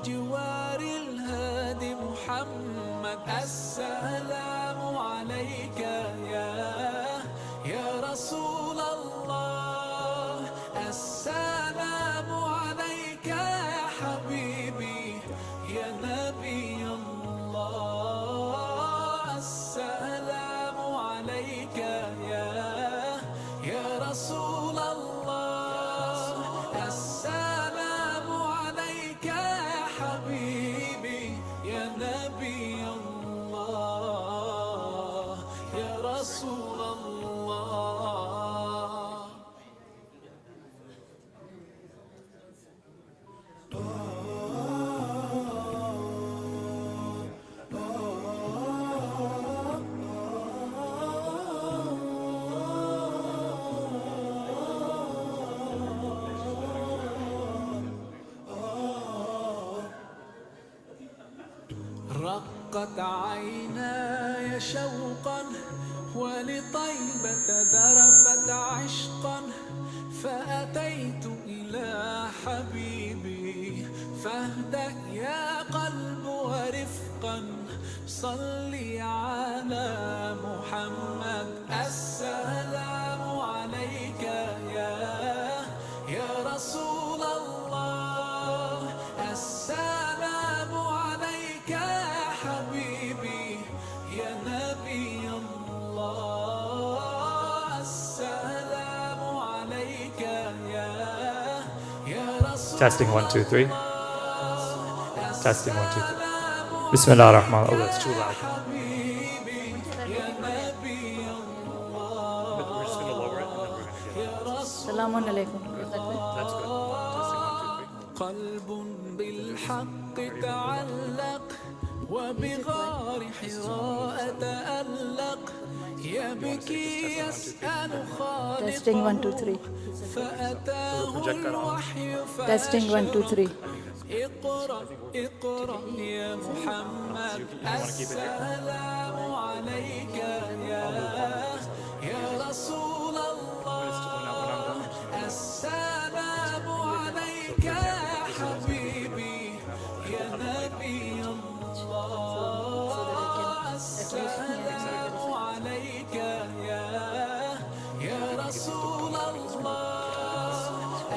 وجوار الهادي محمد. السلام عليك يا رسول الله، السلام عليك يا حبيبي يا نبي الله، السلام عليك يا رسول الله، السلام عليك يا حبيبي يا نبي الله يا رسول الله. رقت عيناي شوقا ولطيبة ذرفت عشقا، فأتيت إلى حبيبي فاهدأ يا قلب ورفقا، صلي على محمد. السلام عليك يا رسول الله، السلام عليك يا حبيبي يا نبي الله، السلام عليك يا رسول الله. Testing 1 2 3. Testing 1 2 3. Bismillah ar-Rahman. Oh, that's too loud. We're just gonna lower it and then we're gonna get it. Assalamu alaikum. That's good. Testing 1 2 3. قلب بالحق تعلق وبغار حراء تألق، يبكي يسأل Testing 1 2 خالقه 3. فأتاه الوحي Testing 1 2 3. اقرأ اقرأ يا محمد. السلام عليك يا رسول الله، السلام عليك يا حبيبي يا نبي الله، السلام عليك يا رسول الله،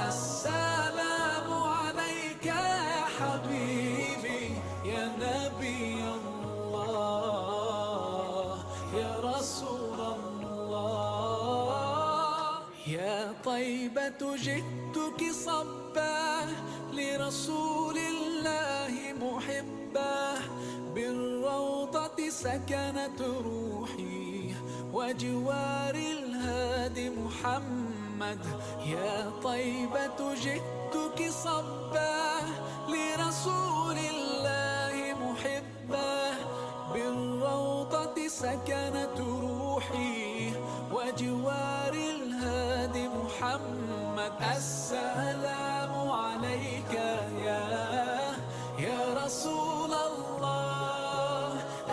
السلام عليك يا حبيبي يا نبي الله يا رسول الله. يا طيبة جئتك صبا لرسول الله محبا، بالروضة سكنت روحي وجوار الهادي محمد. يا طيبة جئتك صبا لرسول الله محبا، بالروضة سكنت روحي وجوار الهادي محمد. السلام عليك يا رسول الله،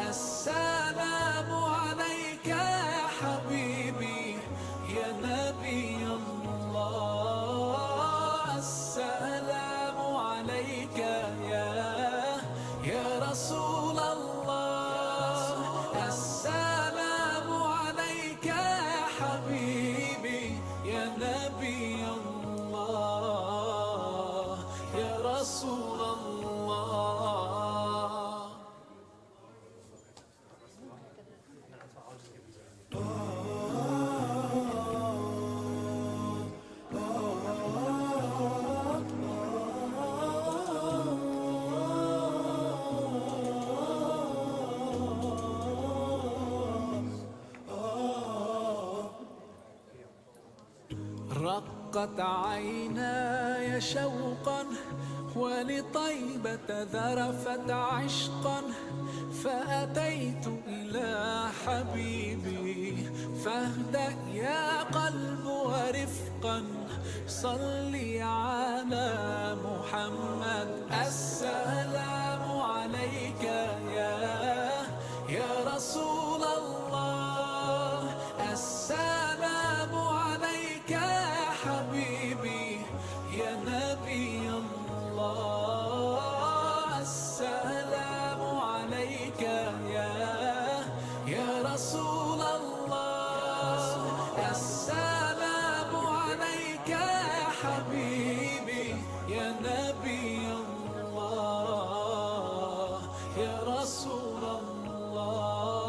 السلام عليك يا حبيبي يا نبي الله، السلام عليك يا رسول الله، السلام عليك يا حبيبي يا نبي الله يا رسول الله. رقت عيناي شوقا ولطيبة ذرفت عشقا، فأتيت إلى حبيبي فاهدأ يا قلب ورفقا، صلي على محمد. السلام عليك يا رسول الله، السلام عليك يا حبيبي يا نبي الله، نبي الله يا رسول الله.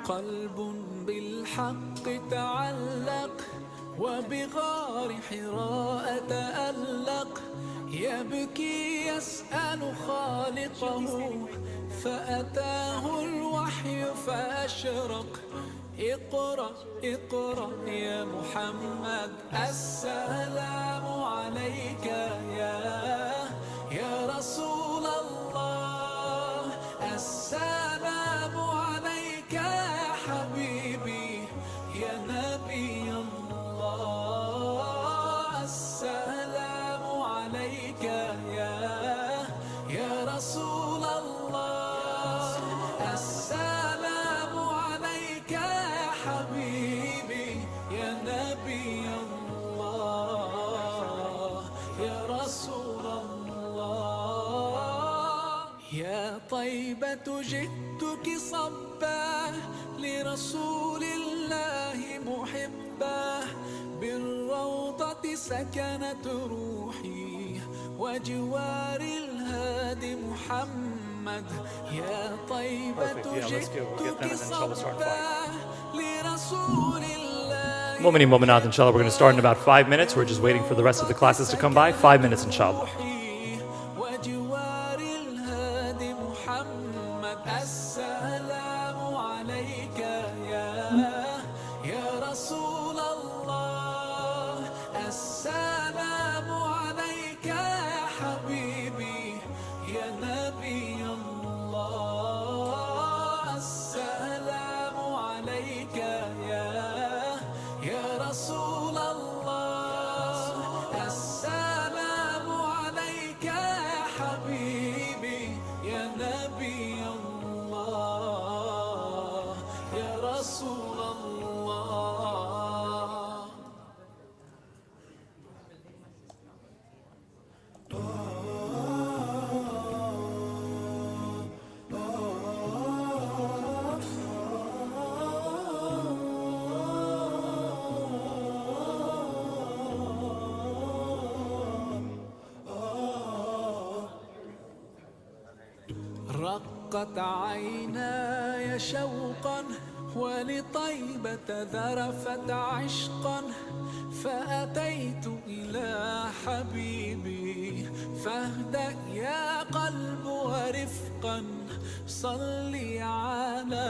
قلب بالحق تعلق وبغار حراء تألق، يبكي يسأل خالقه فأتاه الوحي فأشرق. اقرأ اقرأ يا محمد، السلام عليك يا رسول الله. السلام عليك يا حبيبي يا نبي الله. السلام عليك يا رسول الله. السلام عليك يا حبيبي يا نبي الله يا رسول الله. يا طيبة جئتك صبا لرسول الله محبا، بالروضة سكنت روحي وجوار الهادي محمد. يا طيبة جئتك صبا لرسول الله. Mu'minin, mu'minat, inshallah, we're going to start in about 5 minutes. We're just waiting for the rest of the classes to come by. 5 minutes, inshallah. وجوار الهادي محمد. السلام عليك يا رسول الله. السلام عليك يا حبيبي يا نبي الله. السلام عليك يا رسول الله. السلام عليك يا حبيبي يا نبي الله يا رسول الله. رقت عيناي شوقا ولطيبة ذرفت عشقا، فأتيت إلى حبيبي فاهدأ يا قلب ورفقا. صلي على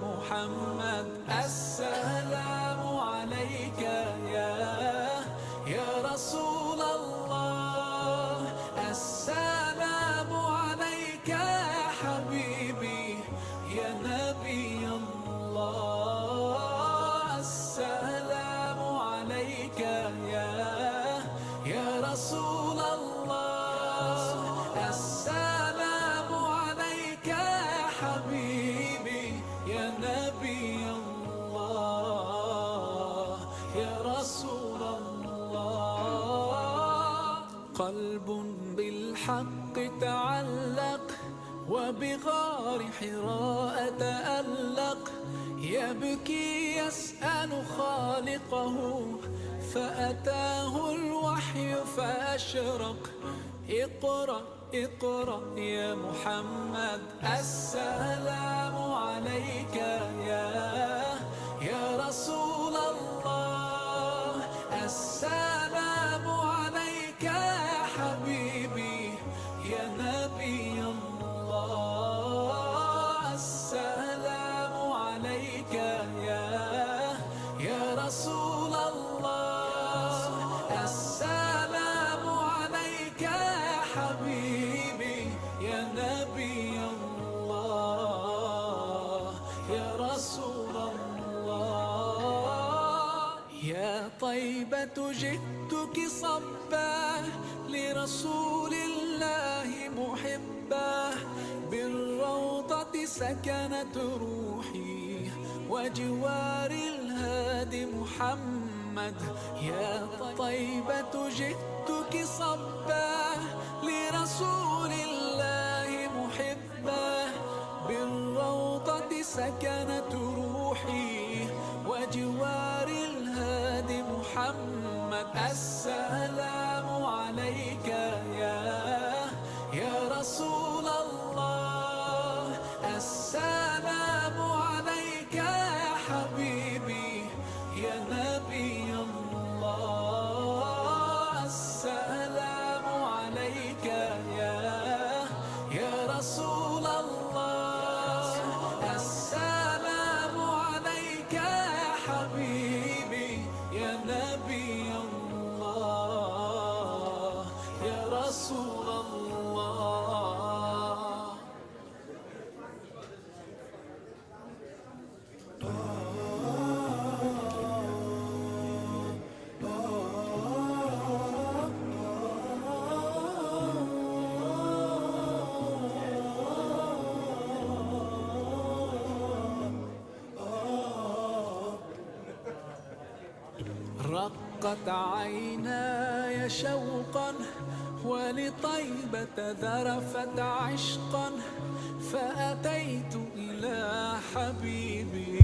محمد. السلام عليك يا رسول الله. السلام عليك يا حبيبي يا نبي الله. السلام عليك يا رسول الله. السلام عليك يا حبيبي يا نبي الله يا رسول الله. قلب بالحق تعلق وبغار حراء تألق، يبكي يسأل خالقه فأتاه الوحي فأشرق. اقرأ اقرأ يا محمد. السلام عليك يا رسول الله. السلام عليك يا حبيبي يا نبي الله. السلام عليك يا رسول الله. السلام عليك يا حبيبي يا نبي الله يا رسول الله. يا طيبة جئتك صبا لرسول الله محبا، بالروضة سكنت روحي وجوار الهادي محمد. يا طيبة جئتك صبا لرسول الله محبا، بالروضة سكنت روحي وجوار الهادي محمد. السلام عليك عليك يا رسول الله السلام عليك يا حبيبي يا نبي الله يا رسول الله رقت عيناي شوقا ولطيبة ذرفت عشقا فأتيت إلى حبيبي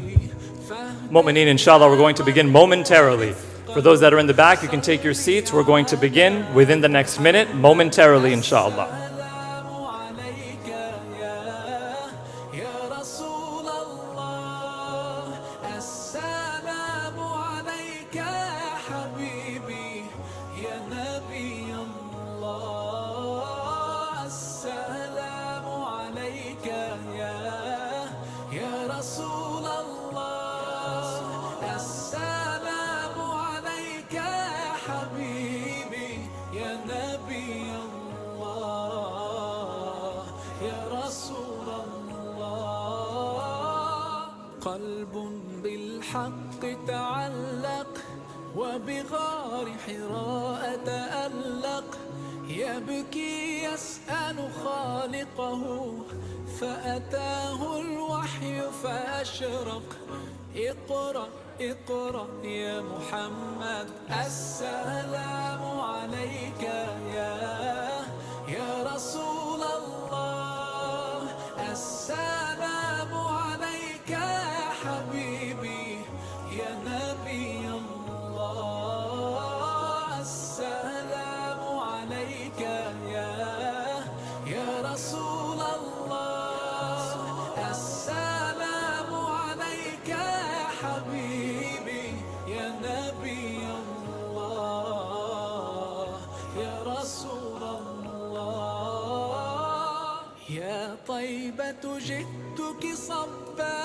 Mu'mineen, inshallah, we're going to begin momentarily. For those that are in the back, you can take your seats. We're going to begin within the next minute, momentarily, inshallah. قلب بالحق تعلق وبغار حراء تألق يبكي يسأل خالقه فأتاه الوحي فأشرق اقرأ اقرأ يا محمد السلام عليك يا رسول الله السلام عليك يا حبيبي يا نبي الله السلام عليك يا رسول الله السلام عليك يا حبيبي يا نبي الله يا رسول الله يا طيبة جئتك صبا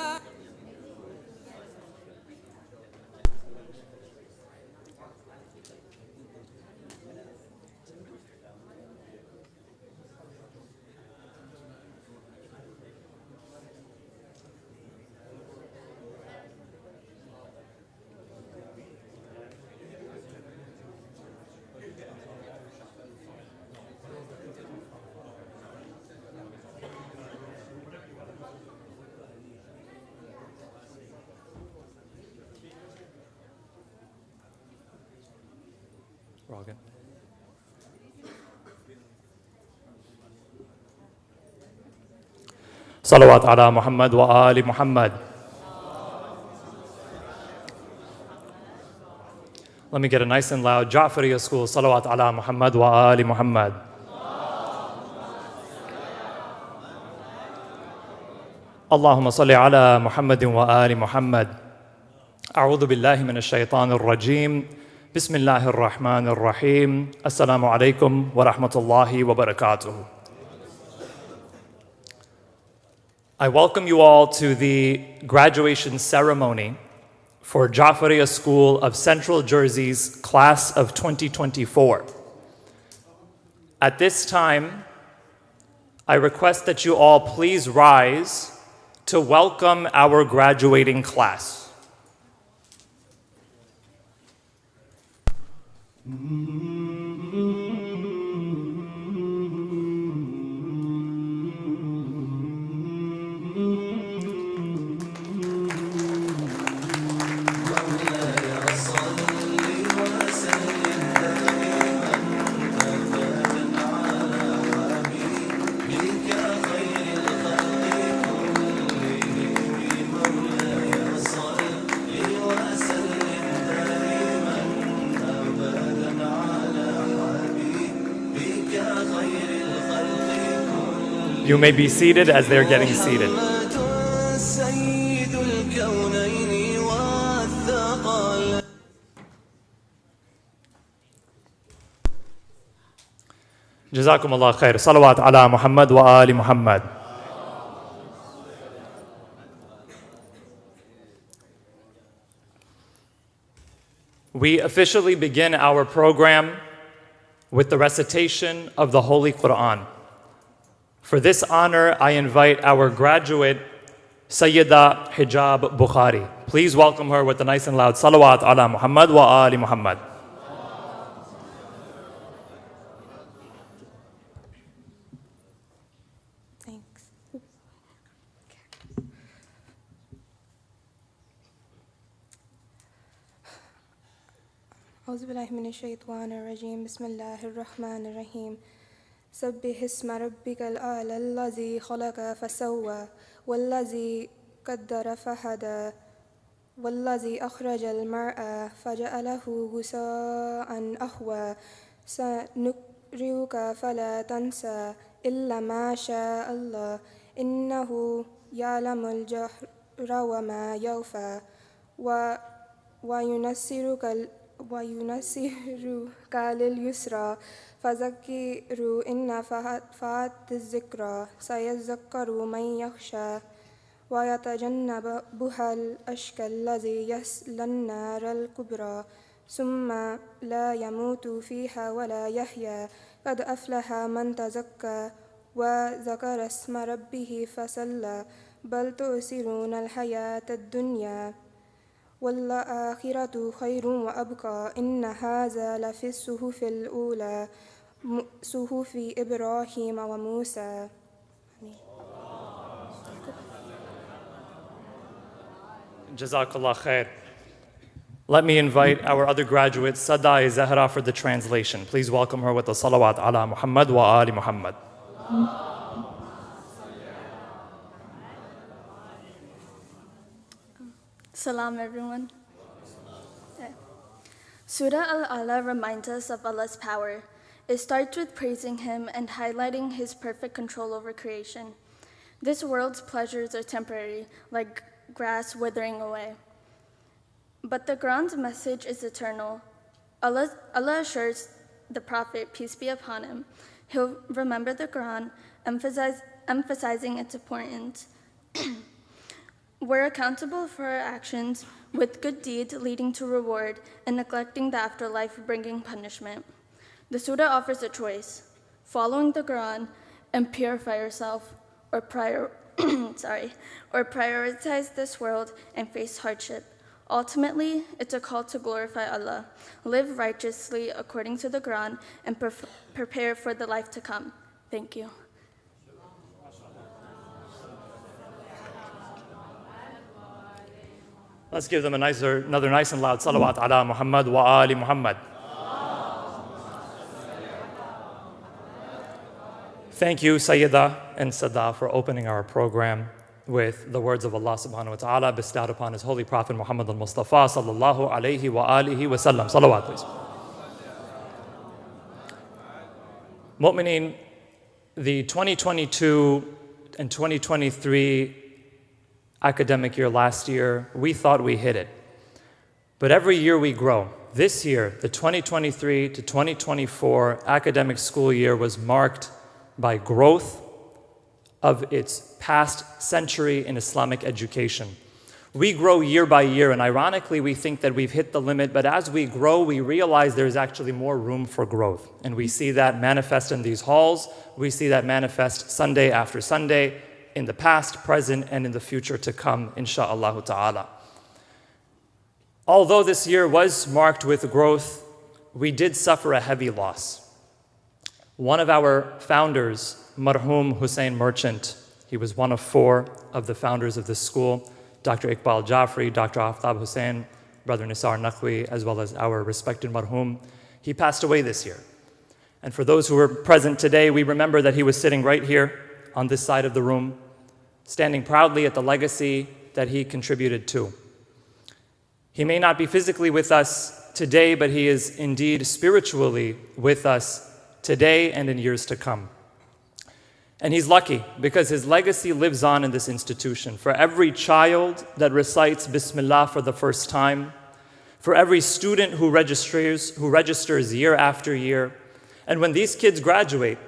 We're all good. Salawat ala Muhammad wa ali Muhammad. Let me get a nice and loud Jafari school. Salawat ala Muhammad wa ali Muhammad. اللهم صل على محمد وآل محمد. أعوذ بالله من الشيطان الرجيم. بسم الله الرحمن الرحيم. السلام عليكم ورحمة الله وبركاته. I welcome you all to the graduation ceremony for Jafari School of Central Jersey's class of 2024. At this time, I request that you all please rise to welcome our graduating class. You may be seated as they're getting seated. جزاكم الله خير. صلوات على محمد وآل محمد. We officially begin our program with the recitation of the Holy Quran. For this honor, I invite our graduate, Sayyida Hijab Bukhari. Please welcome her with a nice and loud salawat ala Muhammad wa ali Muhammad. Thanks. أعوذ بالله من الشيطان الرجيم بسم الله الرحمن الرحيم سبح اسم ربك الأعلى الذي خلق فسوى والذي قدر فهدى والذي أخرج المرء فجعله غثاء أحوى سنقرئك فلا تنسى إلا ما شاء الله إنه يعلم الجهر وما يخفى وينصرك لليسرى فذكر إن فات الذكرى سيذكر من يخشى ويتجنبها الأشقى الذي يصلى النار الكبرى ثم لا يموت فيها ولا يحيا قد أفلح من تزكى وذكر اسم ربه فصلى بل تؤثرون الحياة الدنيا والآخرة خير وأبقى إن هذا لفي الصحف الأولى صحف إبراهيم وموسى. Jazakallah khair. Let me invite our other graduate, Sadai Zahra, for the translation. Please welcome her with the salawat ala Muhammad wa ali Muhammad. Salam everyone. Surah Al-Ala reminds us of Allah's power. It starts with praising Him and highlighting His perfect control over creation. This world's pleasures are temporary, like grass withering away. But the Quran's message is eternal. Allah assures the Prophet, peace be upon him, he'll remember the Quran, emphasizing its importance. We're accountable for our actions, with good deeds leading to reward and neglecting the afterlife bringing punishment. The surah offers a choice: following the Quran and purify yourself, or prioritize this world and face hardship. Ultimately, it's a call to glorify Allah, live righteously according to the Quran, and prepare for the life to come. Thank you. Let's give them another nice and loud salawat ala Muhammad wa ali Muhammad. Thank you, Sayyida and Sada, for opening our program with the words of Allah subhanahu wa ta'ala bestowed upon His holy Prophet Muhammad al-Mustafa sallallahu alayhi wa alihi wa sallam. Salawat, please. Mu'mineen, the 2022 and 2023 academic year last year, we thought we hit it. But every year we grow. This year, the 2023 to 2024 academic school year was marked by growth of its past century in Islamic education. We grow year by year, and ironically, we think that we've hit the limit, but as we grow, we realize there's actually more room for growth. And we see that manifest in these halls. We see that manifest Sunday after Sunday, in the past, present, and in the future to come, insha'Allah ta'ala. Although this year was marked with growth, we did suffer a heavy loss. One of our founders, Marhum Hussein Merchant, he was one of 4 of the founders of this school, Dr. Iqbal Jafari, Dr. Aftab Hussein, Brother Nisar Naqvi, as well as our respected Marhum. He passed away this year. And for those who were present today, we remember that he was sitting right here on this side of the room, standing proudly at the legacy that he contributed to. He may not be physically with us today, but he is indeed spiritually with us today and in years to come. And he's lucky because his legacy lives on in this institution. For every child that recites Bismillah for the first time, for every student who registers year after year, and when these kids graduate,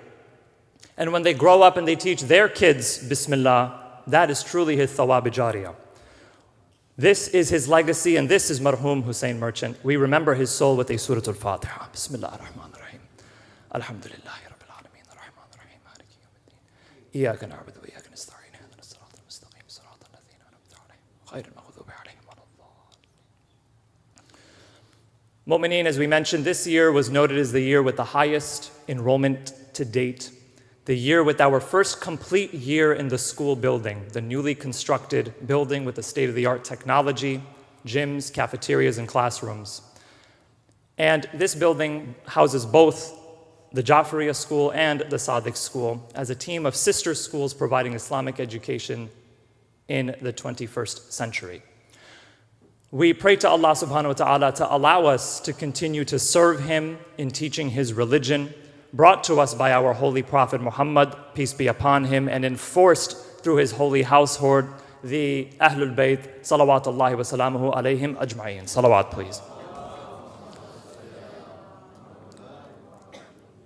And when they grow up and they teach their kids Bismillah, that is truly his thawab jariyah. This is his legacy, and this is Marhum Hussein Merchant. We remember his soul with a Surah Al-Fatiha. Bismillah ar-Rahman ar-Rahim. Alhamdulillahi Rabbil Alameen ar-Rahman ar-Rahim maliki yawmiddin. Iyaka na'budu wa iyaka nasta'in. Ihdina as-sirata al-mustaqim, sirata alladhina an'amta alayhim, ghayril maghdubi alayhim waladdallin. Mu'mineen, as we mentioned, this year was noted as the year with the highest enrollment to date. The year with our first complete year in the school building, the newly constructed building with the state-of-the-art technology, gyms, cafeterias, and classrooms. And this building houses both the Jafari School and the Sadiq School as a team of sister schools providing Islamic education in the 21st century. We pray to Allah subhanahu wa ta'ala to allow us to continue to serve Him in teaching His religion, brought to us by our holy Prophet Muhammad, peace be upon him, and enforced through his holy household, the Ahlul Bayt, salawatullahi wa salamuhu alayhim ajma'in. Salawat, please.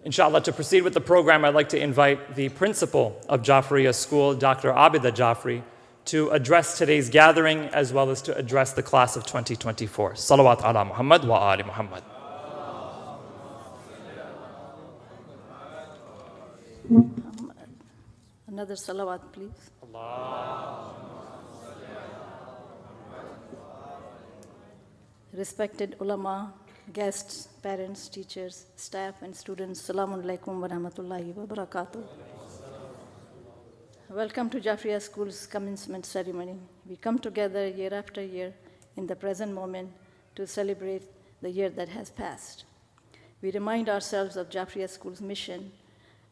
Inshallah, to proceed with the program, I'd like to invite the principal of Jafariya School, Dr. Abida Jafri, to address today's gathering as well as to address the class of 2024. Salawat ala Muhammad wa ali Muhammad. Another salawat, please. Respected ulama, guests, parents, teachers, staff, and students, Assalamu alaikum wa rahmatullahi wa barakatuh. Welcome to Jafariya School's commencement ceremony. We come together year after year in the present moment to celebrate the year that has passed. We remind ourselves of Jafariya School's mission,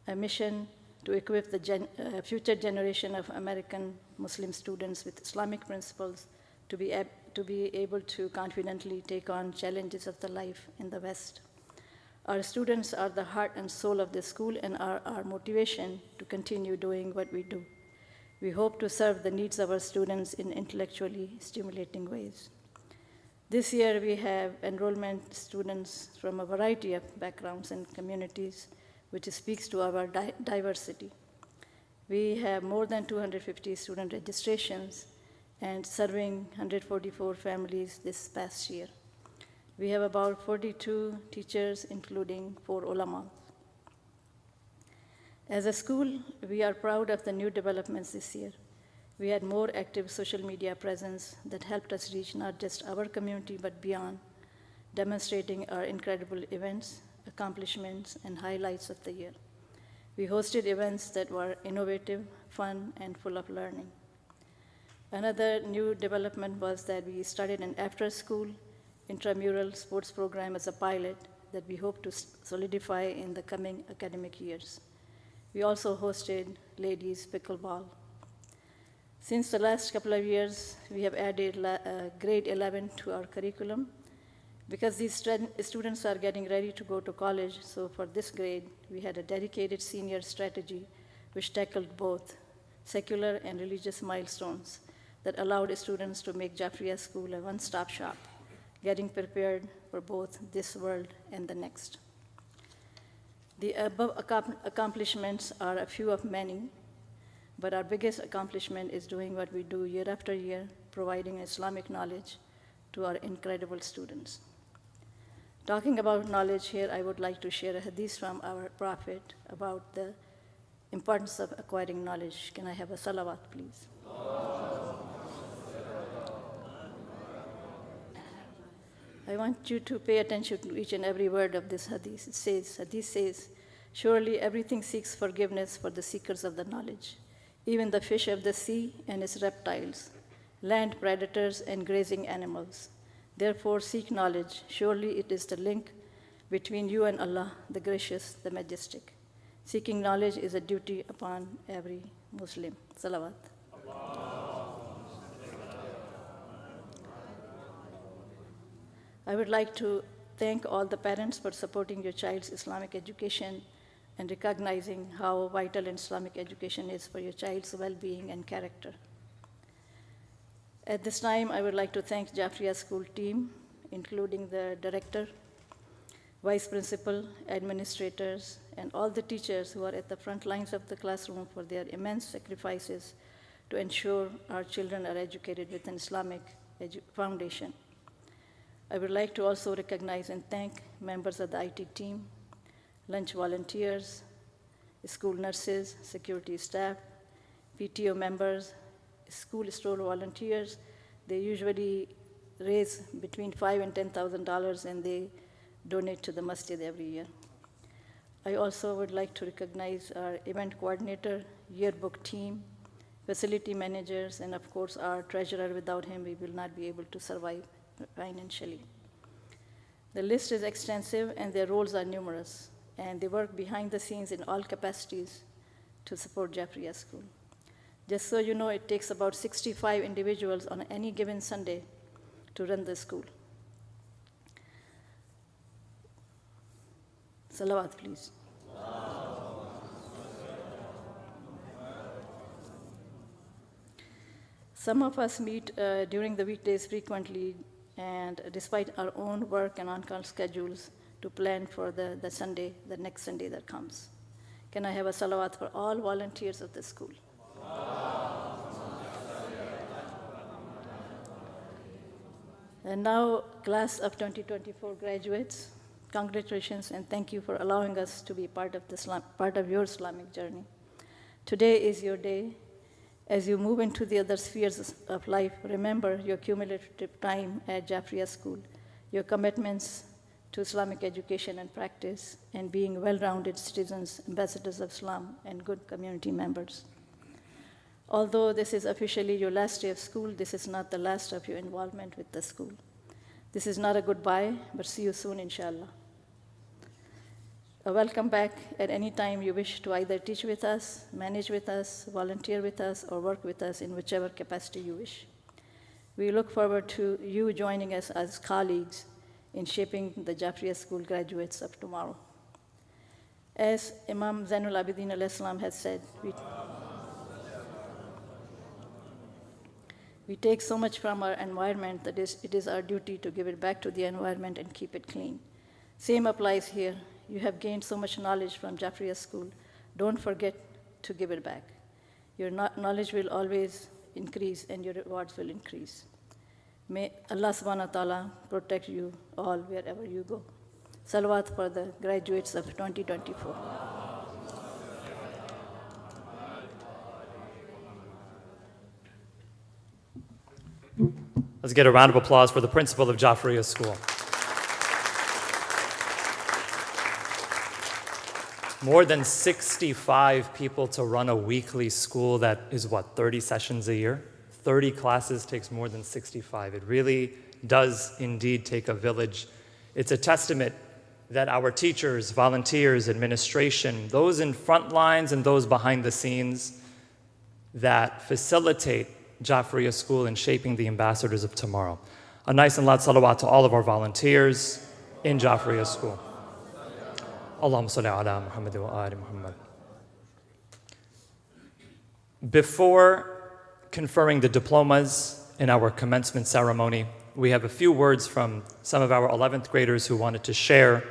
a mission to equip the future generation of American Muslim students with Islamic principles to be able to confidently take on challenges of the life in the West. Our students are the heart and soul of the school and are our motivation to continue doing what we do. We hope to serve the needs of our students in intellectually stimulating ways. This year we have enrollment students from a variety of backgrounds and communities, which speaks to our diversity. We have more than 250 student registrations and serving 144 families this past year. We have about 42 teachers, including 4 ulama. As a school, we are proud of the new developments this year. We had more active social media presence that helped us reach not just our community, but beyond, demonstrating our incredible events, accomplishments, and highlights of the year. We hosted events that were innovative, fun, and full of learning. Another new development was that we started an after-school intramural sports program as a pilot that we hope to solidify in the coming academic years. We also hosted ladies pickleball. Since the last couple of years, we have added grade 11 to our curriculum. Because these students are getting ready to go to college, so for this grade, we had a dedicated senior strategy which tackled both secular and religious milestones that allowed students to make Jafariya School a one-stop shop, getting prepared for both this world and the next. The above accomplishments are a few of many, but our biggest accomplishment is doing what we do year after year, providing Islamic knowledge to our incredible students. Talking about knowledge here, I would like to share a hadith from our Prophet about the importance of acquiring knowledge. Can I have a salawat, please? I want you to pay attention to each and every word of this hadith. Hadith says, surely everything seeks forgiveness for the seekers of the knowledge, even the fish of the sea and its reptiles, land predators and grazing animals. Therefore, seek knowledge. Surely it is the link between you and Allah, the gracious, the majestic. Seeking knowledge is a duty upon every Muslim. Salawat. I would like to thank all the parents for supporting your child's Islamic education and recognizing how vital Islamic education is for your child's well-being and character. At this time, I would like to thank Jafariya School team, including the director, vice principal, administrators, and all the teachers who are at the front lines of the classroom for their immense sacrifices to ensure our children are educated with an Islamic foundation. I would like to also recognize and thank members of the IT team, lunch volunteers, school nurses, security staff, PTO members, school store volunteers. They usually raise between $5,000 and $10,000 and they donate to the masjid every year. I also would like to recognize our event coordinator, yearbook team, facility managers, and of course our treasurer. Without him, we will not be able to survive financially. The list is extensive and their roles are numerous, and they work behind the scenes in all capacities to support Jafari School. Just so you know, it takes about 65 individuals on any given Sunday to run the school. Salawat, please. Some of us meet during the weekdays frequently, and despite our own work and on-call schedules, to plan for the next Sunday that comes. Can I have a salawat for all volunteers of the school? And now, class of 2024 graduates, congratulations and thank you for allowing us to be part of your Islamic journey. Today is your day. As you move into the other spheres of life, remember your cumulative time at Jafari School, your commitments to Islamic education and practice, and being well-rounded citizens, ambassadors of Islam, and good community members. Although this is officially your last day of school, this is not the last of your involvement with the school. This is not a goodbye, but see you soon, inshallah. Welcome back at any time you wish to either teach with us, manage with us, volunteer with us, or work with us in whichever capacity you wish. We look forward to you joining us as colleagues in shaping the Jafari School graduates of tomorrow. As Imam Zainul Abidin alayhi salam has said, we take so much from our environment that it is our duty to give it back to the environment and keep it clean. Same applies here. You have gained so much knowledge from Jafari School. Don't forget to give it back. Your knowledge will always increase and your rewards will increase. May Allah subhanahu wa ta'ala protect you all wherever you go. Salawat for the graduates of 2024. Let's get a round of applause for the principal of Jafari School. More than 65 people to run a weekly school that is, 30 sessions a year? 30 classes takes more than 65. It really does indeed take a village. It's a testament that our teachers, volunteers, administration, those in front lines and those behind the scenes that facilitate Jafari School in shaping the ambassadors of tomorrow. A nice and loud salawat to all of our volunteers in Jafari School. Allahumma salli ala Muhammad wa ali Muhammad. Before conferring the diplomas in our commencement ceremony, we have a few words from some of our 11th graders who wanted to share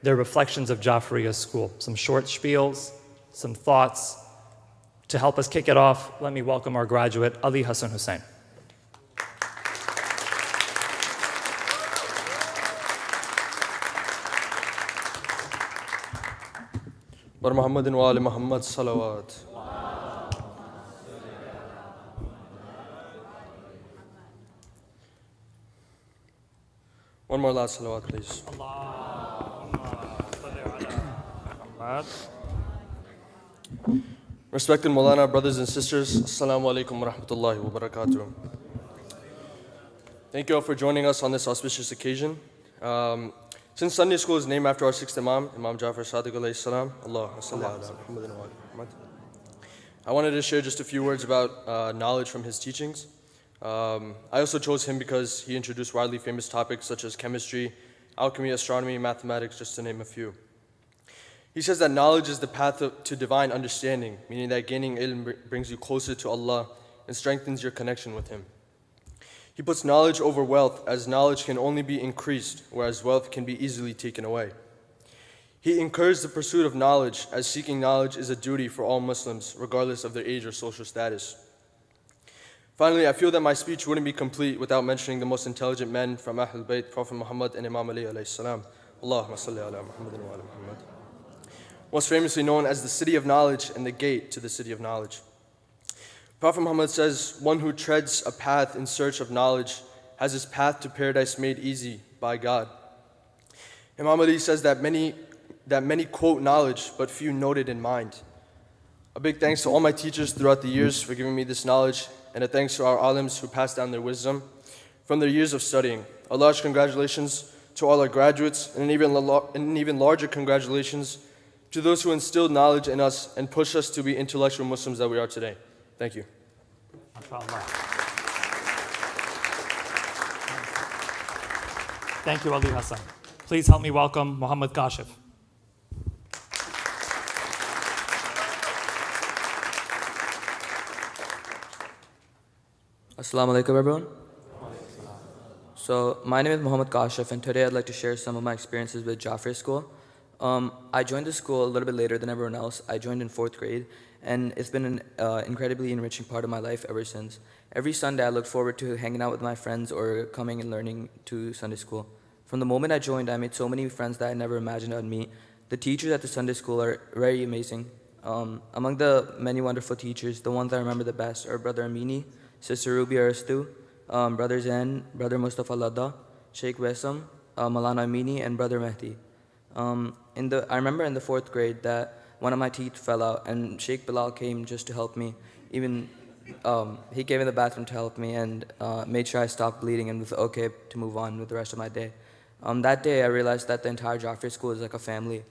their reflections of Jafari School. Some short spiels, some thoughts. To help us kick it off, let me welcome our graduate, Ali Hassan Hussain. Bar Muhammadin wa ali Muhammad salawat. One more last salawat, please. Respected Maulana, brothers and sisters, Assalamu alaikum wa rahmatullahi wa barakatuh. Thank you all for joining us on this auspicious occasion. Since Sunday school is named after our sixth Imam, Imam Jafar Sadiq alayhi salam, I wanted to share just a few words about knowledge from his teachings. I also chose him because he introduced widely famous topics such as chemistry, alchemy, astronomy, mathematics, just to name a few. He says that knowledge is the path to divine understanding, meaning that gaining ilm brings you closer to Allah and strengthens your connection with Him. He puts knowledge over wealth, as knowledge can only be increased, whereas wealth can be easily taken away. He encouraged the pursuit of knowledge, as seeking knowledge is a duty for all Muslims, regardless of their age or social status. Finally, I feel that my speech wouldn't be complete without mentioning the most intelligent men from Ahlul Bayt, Prophet Muhammad and Imam Ali alayhi salam. Allahumma salli ala Muhammadin wa ala Muhammad. Most famously known as the city of knowledge and the gate to the city of knowledge. Prophet Muhammad says, one who treads a path in search of knowledge has his path to paradise made easy by God. Imam Ali says that many quote knowledge, but few note it in mind. A big thanks to all my teachers throughout the years for giving me this knowledge, and a thanks to our alims who passed down their wisdom from their years of studying. A large congratulations to all our graduates, and an even larger congratulations to those who instilled knowledge in us and pushed us to be intellectual Muslims that we are today. Thank you. Thank you, Ali Hassan. Please help me welcome Muhammad Kashif. Assalamu alaikum, everyone. So, my name is Muhammad Kashif, and today I'd like to share some of my experiences with Jafari School. I joined the school a little bit later than everyone else. I joined in 4th grade, and it's been an incredibly enriching part of my life ever since. Every Sunday, I look forward to hanging out with my friends or coming and learning to Sunday school. From the moment I joined, I made so many friends that I never imagined I'd meet. The teachers at the Sunday school are very amazing. Among the many wonderful teachers, the ones I remember the best are Brother Amini, Sister Ruby Aristu, Brother Zain, Brother Mustafa Ladda, Sheikh Wesam, Malana Amini, and Brother Mehdi. I remember in the 4th grade that one of my teeth fell out, and Sheikh Bilal came just to help me. Even he came in the bathroom to help me and made sure I stopped bleeding and was okay to move on with the rest of my day. That day, I realized that the entire Jafari school is like a family,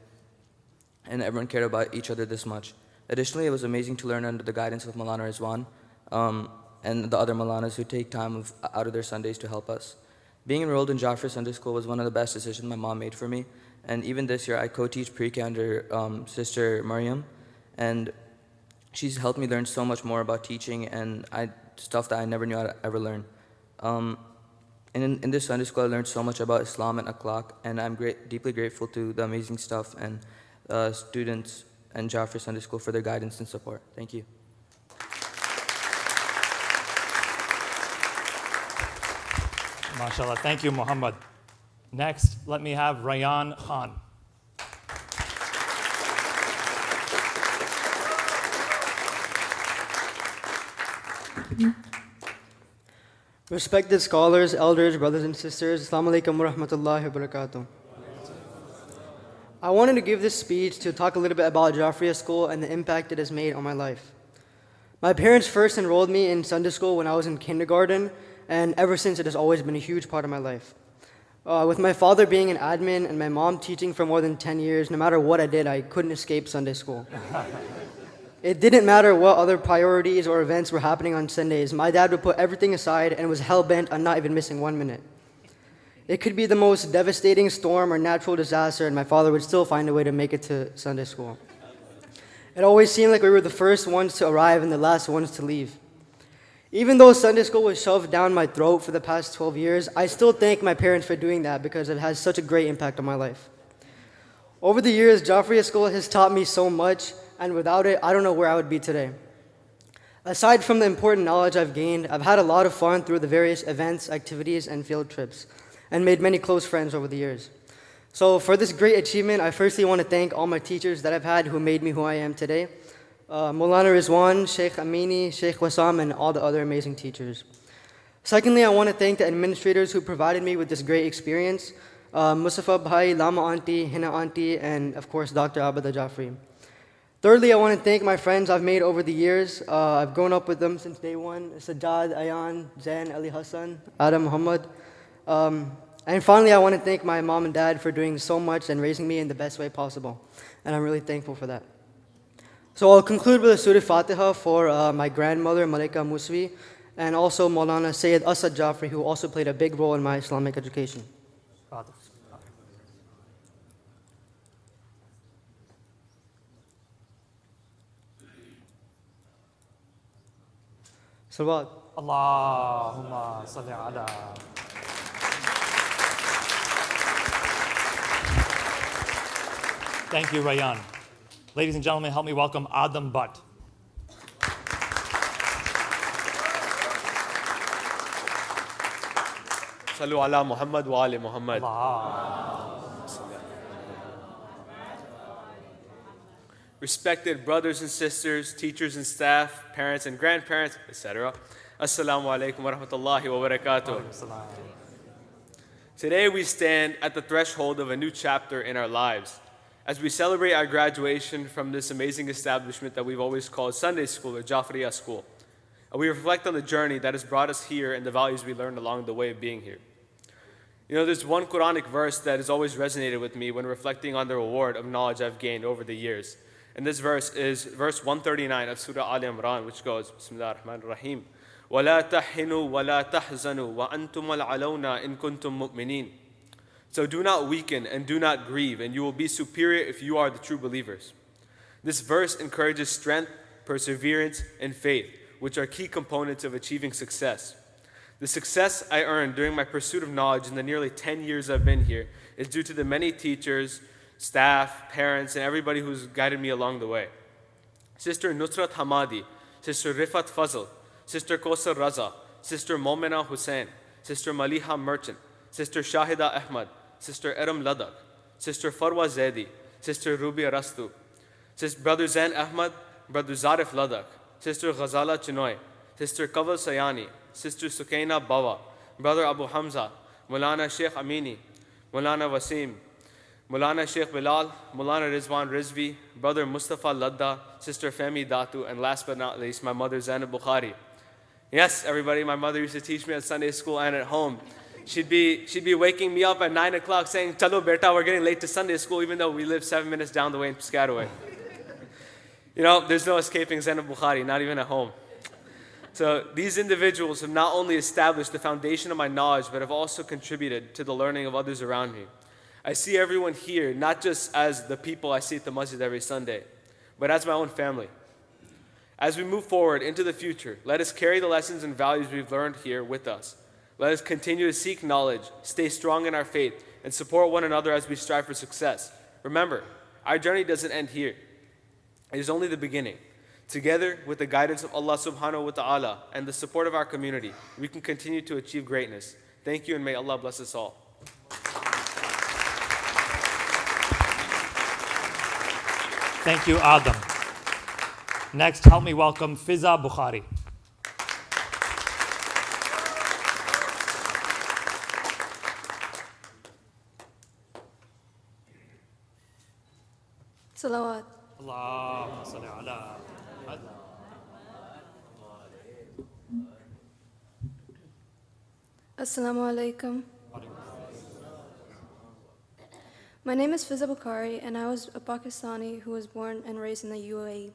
and everyone cared about each other this much. Additionally, it was amazing to learn under the guidance of Malana Rizwan and the other Malanas who take time out of their Sundays to help us. Being enrolled in Jafari Sunday School was one of the best decisions my mom made for me, and even this year, I co-teach pre-K under Sister Mariam, and she's helped me learn so much more about teaching and stuff that I never knew I'd ever learn. And in this Sunday school, I learned so much about Islam and Akhlaq, and I'm deeply grateful to the amazing staff and students and Jafari Sunday School for their guidance and support. Thank you. MashaAllah. Thank you, Muhammad. Next, let me have Rayan Khan. Respected scholars, elders, brothers and sisters, Assalamu alaikum wa rahmatullahi wa barakatuh. I wanted to give this speech to talk a little bit about Jafari School and the impact it has made on my life. My parents first enrolled me in Sunday school when I was in kindergarten, and ever since it has always been a huge part of my life. With my father being an admin and my mom teaching for more than 10 years, no matter what I did, I couldn't escape Sunday school. It didn't matter what other priorities or events were happening on Sundays. My dad would put everything aside and was hell-bent on not even missing 1 minute. It could be the most devastating storm or natural disaster, and my father would still find a way to make it to Sunday school. It always seemed like we were the first ones to arrive and the last ones to leave. Even though Sunday school was shoved down my throat for the past 12 years, I still thank my parents for doing that because it has such a great impact on my life. Over the years, Jafari School has taught me so much, and without it, I don't know where I would be today. Aside from the important knowledge I've gained, I've had a lot of fun through the various events, activities, and field trips, and made many close friends over the years. So for this great achievement, I firstly want to thank all my teachers that I've had who made me who I am today. Maulana Rizwan, Sheikh Amini, Sheikh Wasam, and all the other amazing teachers. Secondly, I want to thank the administrators who provided me with this great experience. Mustafa Bhai, Lama Auntie, Hina Auntie, and of course, Dr. Abada Jafari. Thirdly, I want to thank my friends I've made over the years. I've grown up with them since day one. Sajjad, Ayan, Zain, Ali Hassan, Adam, Muhammad. And finally, I want to thank my mom and dad for doing so much and raising me in the best way possible. And I'm really thankful for that. So I'll conclude with a Surah Fatiha for my grandmother, Malika Muswi, and also Maulana Sayyid Asad Jafari, who also played a big role in my Islamic education. Salawat. Allahumma salli ala. Thank you, Rayan. Ladies and gentlemen, help me welcome Adam Butt. Sallu ala Muhammad wa ali Muhammad. Respected brothers and sisters, teachers and staff, parents and grandparents, etc. Assalamu alaikum wa rahmatullahi wa barakatuh. Today we stand at the threshold of a new chapter in our lives as we celebrate our graduation from this amazing establishment that we've always called Sunday School or Jafari School. And we reflect on the journey that has brought us here and the values we learned along the way of being here. You know, there's one Quranic verse that has always resonated with me when reflecting on the reward of knowledge I've gained over the years. And this verse is verse 139 of Surah Al Imran, which goes, Bismillah ar-Rahman ar-Rahim. وَلَا تَحِنُوا وَلَا تَحْزَنُوا وَأَنْتُمُ الْعَلَوْنَا إِن كُنْتُم مُؤْمِنِينَ. So do not weaken and do not grieve, and you will be superior if you are the true believers. This verse encourages strength, perseverance, and faith, which are key components of achieving success. The success I earned during my pursuit of knowledge in the nearly 10 years I've been here is due to the many teachers, staff, parents, and everybody who's guided me along the way. Sister Nusrat Hamadi, Sister Rifat Fazl, Sister Kosar Raza, Sister Momina Hussain, Sister Maliha Merchant, Sister Shahida Ahmad, Sister Eram Ladak, Sister Farwa Zaidi, Sister Rubi Rastu, Brother Zain Ahmad, Brother Zarif Ladak, Sister Ghazala Chinoy, Sister Kaval Sayani, Sister Sukaina Bawa, Brother Abu Hamza, Mulana Sheikh Amini, Mulana Wasim, Mulana Sheikh Bilal, Mulana Rizwan Rizvi, Brother Mustafa Ladda, Sister Femi Datu, and last but not least, my mother Zainab Bukhari. Yes, everybody, my mother used to teach me at Sunday school and at home. She'd be waking me up at 9 o'clock saying, Chalo beta, we're getting late to Sunday school, even though we live 7 minutes down the way in Piscataway. You know, there's no escaping Zainab Bukhari, not even at home. So these individuals have not only established the foundation of my knowledge, but have also contributed to the learning of others around me. I see everyone here, not just as the people I see at the masjid every Sunday, but as my own family. As we move forward into the future, let us carry the lessons and values we've learned here with us. Let us continue to seek knowledge, stay strong in our faith, and support one another as we strive for success. Remember, our journey doesn't end here. It is only the beginning. Together, with the guidance of Allah subhanahu wa ta'ala and the support of our community, we can continue to achieve greatness. Thank you, and may Allah bless us all. Thank you, Adam. Next, help me welcome Fiza Bukhari. Salawat. Allahumma salli ala Muhammad. Assalamu alaikum. My name is Fiza Bukhari, and I was a Pakistani who was born and raised in the UAE.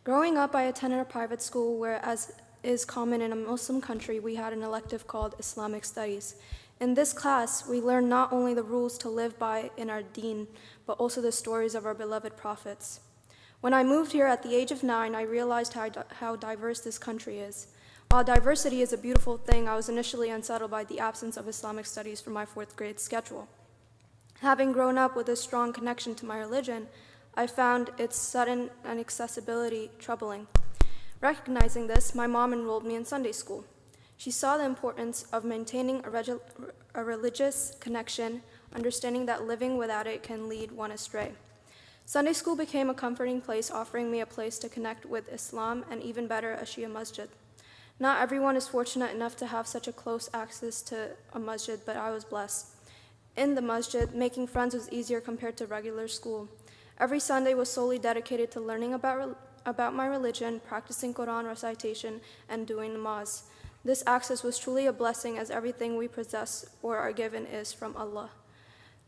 Growing up, I attended a private school where, as is common in a Muslim country, we had an elective called Islamic Studies. In this class, we learned not only the rules to live by in our deen, but also the stories of our beloved prophets. When I moved here at the age of 9, I realized how diverse this country is. While diversity is a beautiful thing, I was initially unsettled by the absence of Islamic studies from my 4th grade schedule. Having grown up with a strong connection to my religion, I found its sudden inaccessibility troubling. Recognizing this, my mom enrolled me in Sunday school. She saw the importance of maintaining a religious connection, understanding that living without it can lead one astray. Sunday school became a comforting place, offering me a place to connect with Islam and, even better, a Shia masjid. Not everyone is fortunate enough to have such a close access to a masjid, but I was blessed. In the masjid, making friends was easier compared to regular school. Every Sunday was solely dedicated to learning about my religion, practicing Quran recitation, and doing namaz. This access was truly a blessing, as everything we possess or are given is from Allah.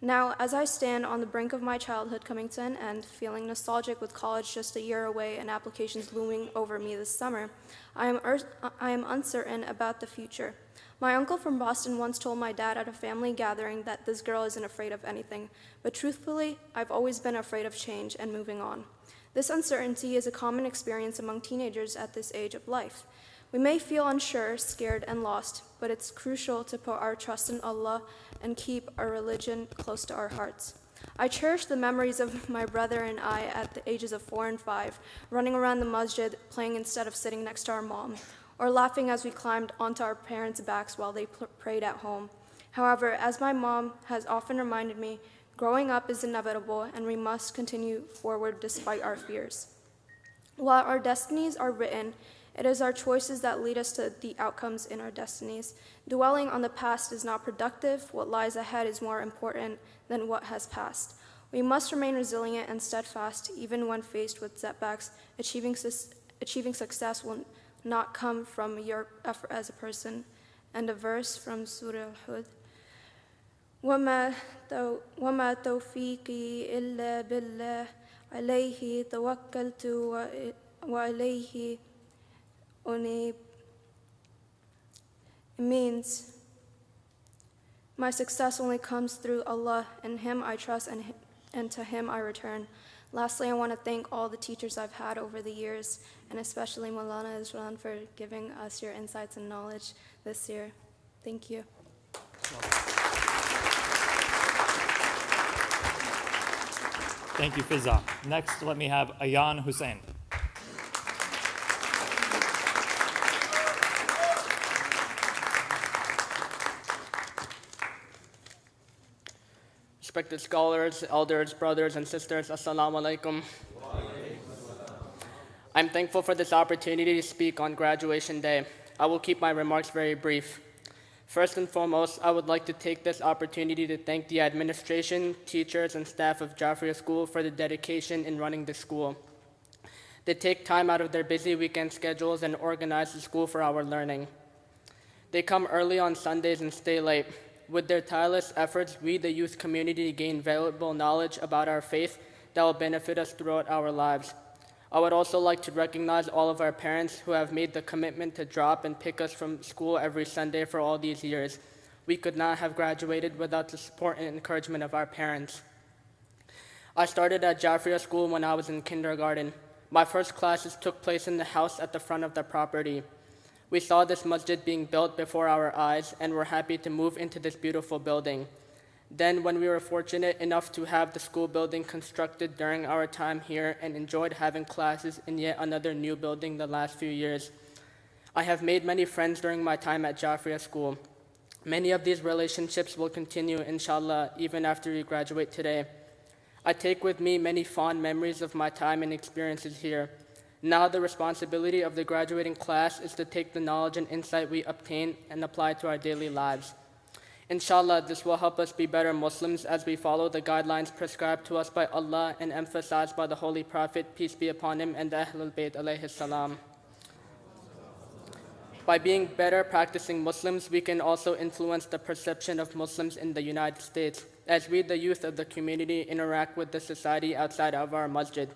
Now, as I stand on the brink of my childhood coming to an end, feeling nostalgic with college just a year away and applications looming over me this summer, I am uncertain about the future. My uncle from Boston once told my dad at a family gathering that this girl isn't afraid of anything, but truthfully, I've always been afraid of change and moving on. This uncertainty is a common experience among teenagers at this age of life. We may feel unsure, scared, and lost, but it's crucial to put our trust in Allah and keep our religion close to our hearts. I cherish the memories of my brother and I at the ages of 4 and 5, running around the masjid, playing instead of sitting next to our mom, or laughing as we climbed onto our parents' backs while they prayed at home. However, as my mom has often reminded me, growing up is inevitable and we must continue forward despite our fears. While our destinies are written, it is our choices that lead us to the outcomes in our destinies. Dwelling on the past is not productive. What lies ahead is more important than what has passed. We must remain resilient and steadfast even when faced with setbacks. Achieving success will not come from your effort as a person. And a verse from Surah Al-Hud. وَمَا تَوْفِيقِي إِلَّا بِاللَّهِ عَلَيْهِ تَوَكَّلْتُ وَعَلَيْهِ أُنِيبُ. It means, my success only comes through Allah, and Him I trust and to Him I return. Lastly, I want to thank all the teachers I've had over the years, and especially Maulana Isran for giving us your insights and knowledge this year. Thank you. Thank you, Fizza. Next, let me have Ayan Hussain. Respected scholars, elders, brothers, and sisters, Assalamu alaikum. I'm thankful for this opportunity to speak on graduation day. I will keep my remarks very brief. First and foremost, I would like to take this opportunity to thank the administration, teachers, and staff of Jafari School for the dedication in running the school. They take time out of their busy weekend schedules and organize the school for our learning. They come early on Sundays and stay late. With their tireless efforts, we, the youth community, gain valuable knowledge about our faith that will benefit us throughout our lives. I would also like to recognize all of our parents who have made the commitment to drop and pick us from school every Sunday for all these years. We could not have graduated without the support and encouragement of our parents. I started at Jafari School when I was in kindergarten. My first classes took place in the house at the front of the property. We saw this masjid being built before our eyes and were happy to move into this beautiful building. Then, when we were fortunate enough to have the school building constructed during our time here and enjoyed having classes in yet another new building the last few years, I have made many friends during my time at Jafari School. Many of these relationships will continue, inshallah, even after we graduate today. I take with me many fond memories of my time and experiences here. Now the responsibility of the graduating class is to take the knowledge and insight we obtain and apply to our daily lives. Inshallah, this will help us be better Muslims as we follow the guidelines prescribed to us by Allah and emphasized by the Holy Prophet, peace be upon him, and the Ahlul Bayt alayhi salam. By being better practicing Muslims, we can also influence the perception of Muslims in the United States. As we, the youth of the community, interact with the society outside of our masjid,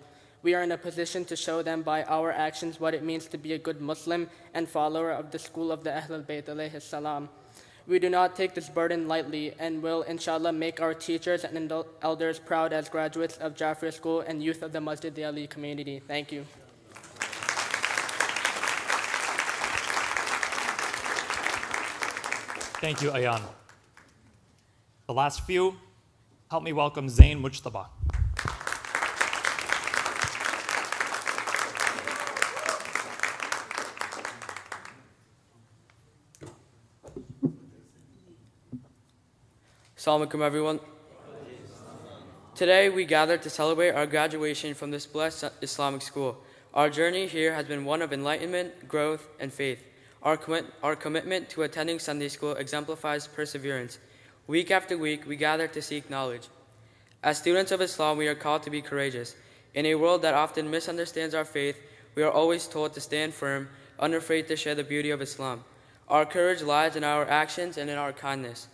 we are in a position to show them by our actions what it means to be a good Muslim and follower of the school of the Ahlul Bayt alayhi salam. We do not take this burden lightly and will, inshallah, make our teachers and elders proud as graduates of Jafari School and youth of the Masjid-e-Ali community. Thank you. Thank you, Ayan. The last few, help me welcome Zain Mujtaba. Assalamu alaikum, everyone. Today we gather to celebrate our graduation from this blessed Islamic school. Our journey here has been one of enlightenment, growth, and faith. Our commitment to attending Sunday school exemplifies perseverance. Week after week, we gather to seek knowledge. As students of Islam, we are called to be courageous. In a world that often misunderstands our faith, we are always told to stand firm, unafraid to share the beauty of Islam. Our courage lies in our actions and in our kindness.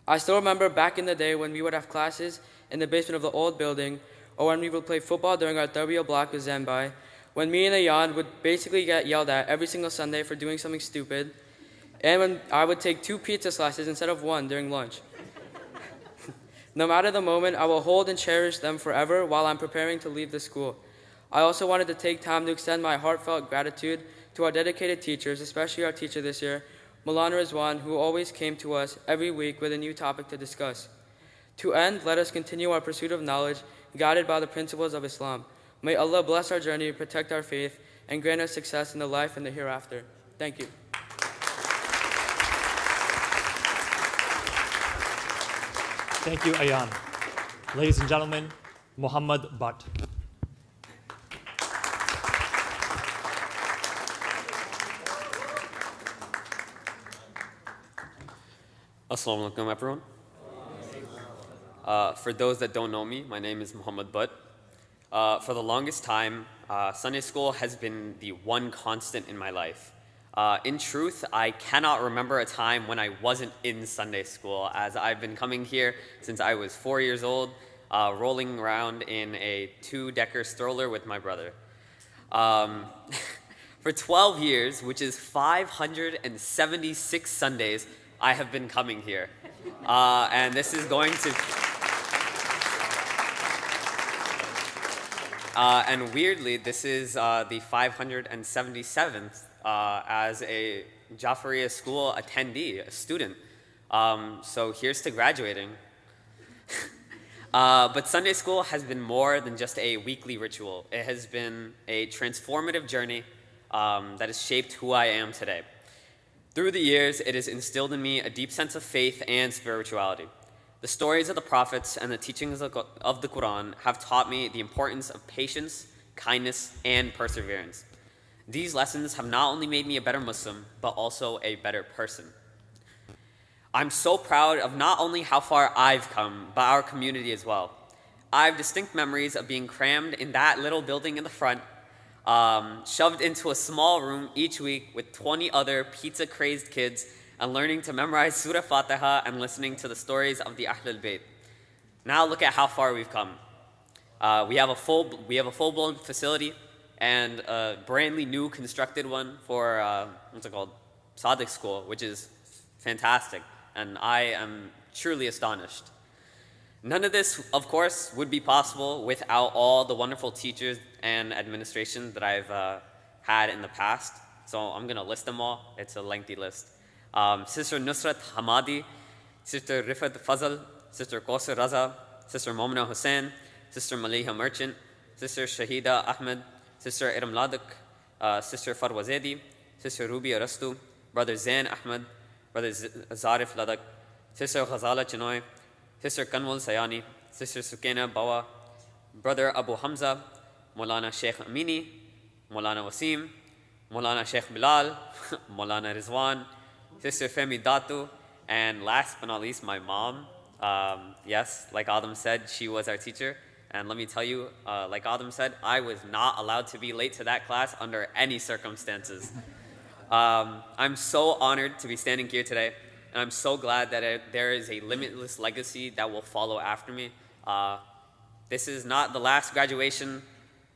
I still remember back in the day when we would have classes in the basement of the old building, or when we would play football during our Tarbiyah block with Zanbai, when me and Ayan would basically get yelled at every single Sunday for doing something stupid, and when I would take 2 pizza slices instead of 1 during lunch. No matter the moment, I will hold and cherish them forever while I'm preparing to leave the school. I also wanted to take time to extend my heartfelt gratitude to our dedicated teachers, especially our teacher this year, Maulana Rizwan, who always came to us every week with a new topic to discuss. To end, let us continue our pursuit of knowledge, guided by the principles of Islam. May Allah bless our journey, protect our faith, and grant us success in the life and the hereafter. Thank you. Thank you, Ayan. Ladies and gentlemen, Muhammad Butt. Assalamu alaikum, everyone. For those that don't know me, my name is Muhammad Butt. For the longest time, Sunday school has been the one constant in my life. In truth, I cannot remember a time when I wasn't in Sunday school, as I've been coming here since I was 4 years old, rolling around in a 2-decker stroller with my brother. For 12 years, which is 576 Sundays, I have been coming here. And this is going to... and weirdly, this is the 577th as a Jafari school attendee, a student. So here's to graduating. But Sunday school has been more than just a weekly ritual. It has been a transformative journey that has shaped who I am today. Through the years, it has instilled in me a deep sense of faith and spirituality. The stories of the prophets and the teachings of the Quran have taught me the importance of patience, kindness, and perseverance. These lessons have not only made me a better Muslim, but also a better person. I'm so proud of not only how far I've come, but our community as well. I have distinct memories of being crammed in that little building in the front, shoved into a small room each week with 20 other pizza-crazed kids and learning to memorize Surah Fatiha and listening to the stories of the Ahlul Bayt. Now look at how far we've come. We have a full-blown facility and a brandly new constructed one for, Sadiq School, which is fantastic, and I am truly astonished. None of this, of course, would be possible without all the wonderful teachers and administration that I've had in the past. So I'm going to list them all. It's a lengthy list. Sister Nusrat Hamadi, Sister Rifat Fazal, Sister Qausar Raza, Sister Momina Hussain, Sister Maliha Merchant, Sister Shahida Ahmed, Sister Iram Ladak, Sister Farwa Zaidi, Sister Ruby Arastu, Brother Zain Ahmed, Brother Zarif Ladak, Sister Ghazala Chinoy, Sister Kanwal Sayani, Sister Sukena Bawa, Brother Abu Hamza, Maulana Sheikh Amini, Maulana Wasim, Maulana Sheikh Bilal, Maulana Rizwan, Sister Femi Datu, and last but not least, my mom. Yes, like Adam said, she was our teacher. And let me tell you, like Adam said, I was not allowed to be late to that class under any circumstances. I'm so honored to be standing here today, and I'm so glad that there is a limitless legacy that will follow after me. This is not the last graduation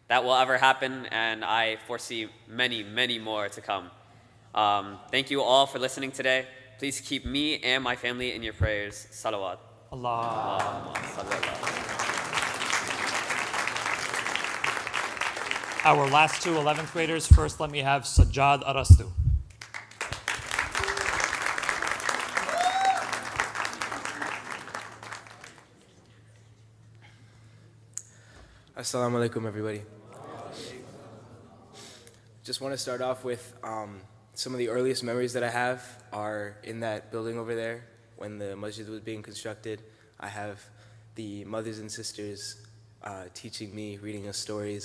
that will ever happen, and I foresee many, many more to come. Thank you all for listening today. Please keep me and my family in your prayers. Salawat. Allah. Our last two 11th graders. First, let me have Sajjad Arastu. Assalamu alaikum, everybody. Just want to start off with some of the earliest memories that I have are in that building over there when the masjid was being constructed. I have the mothers and sisters teaching me, reading us stories,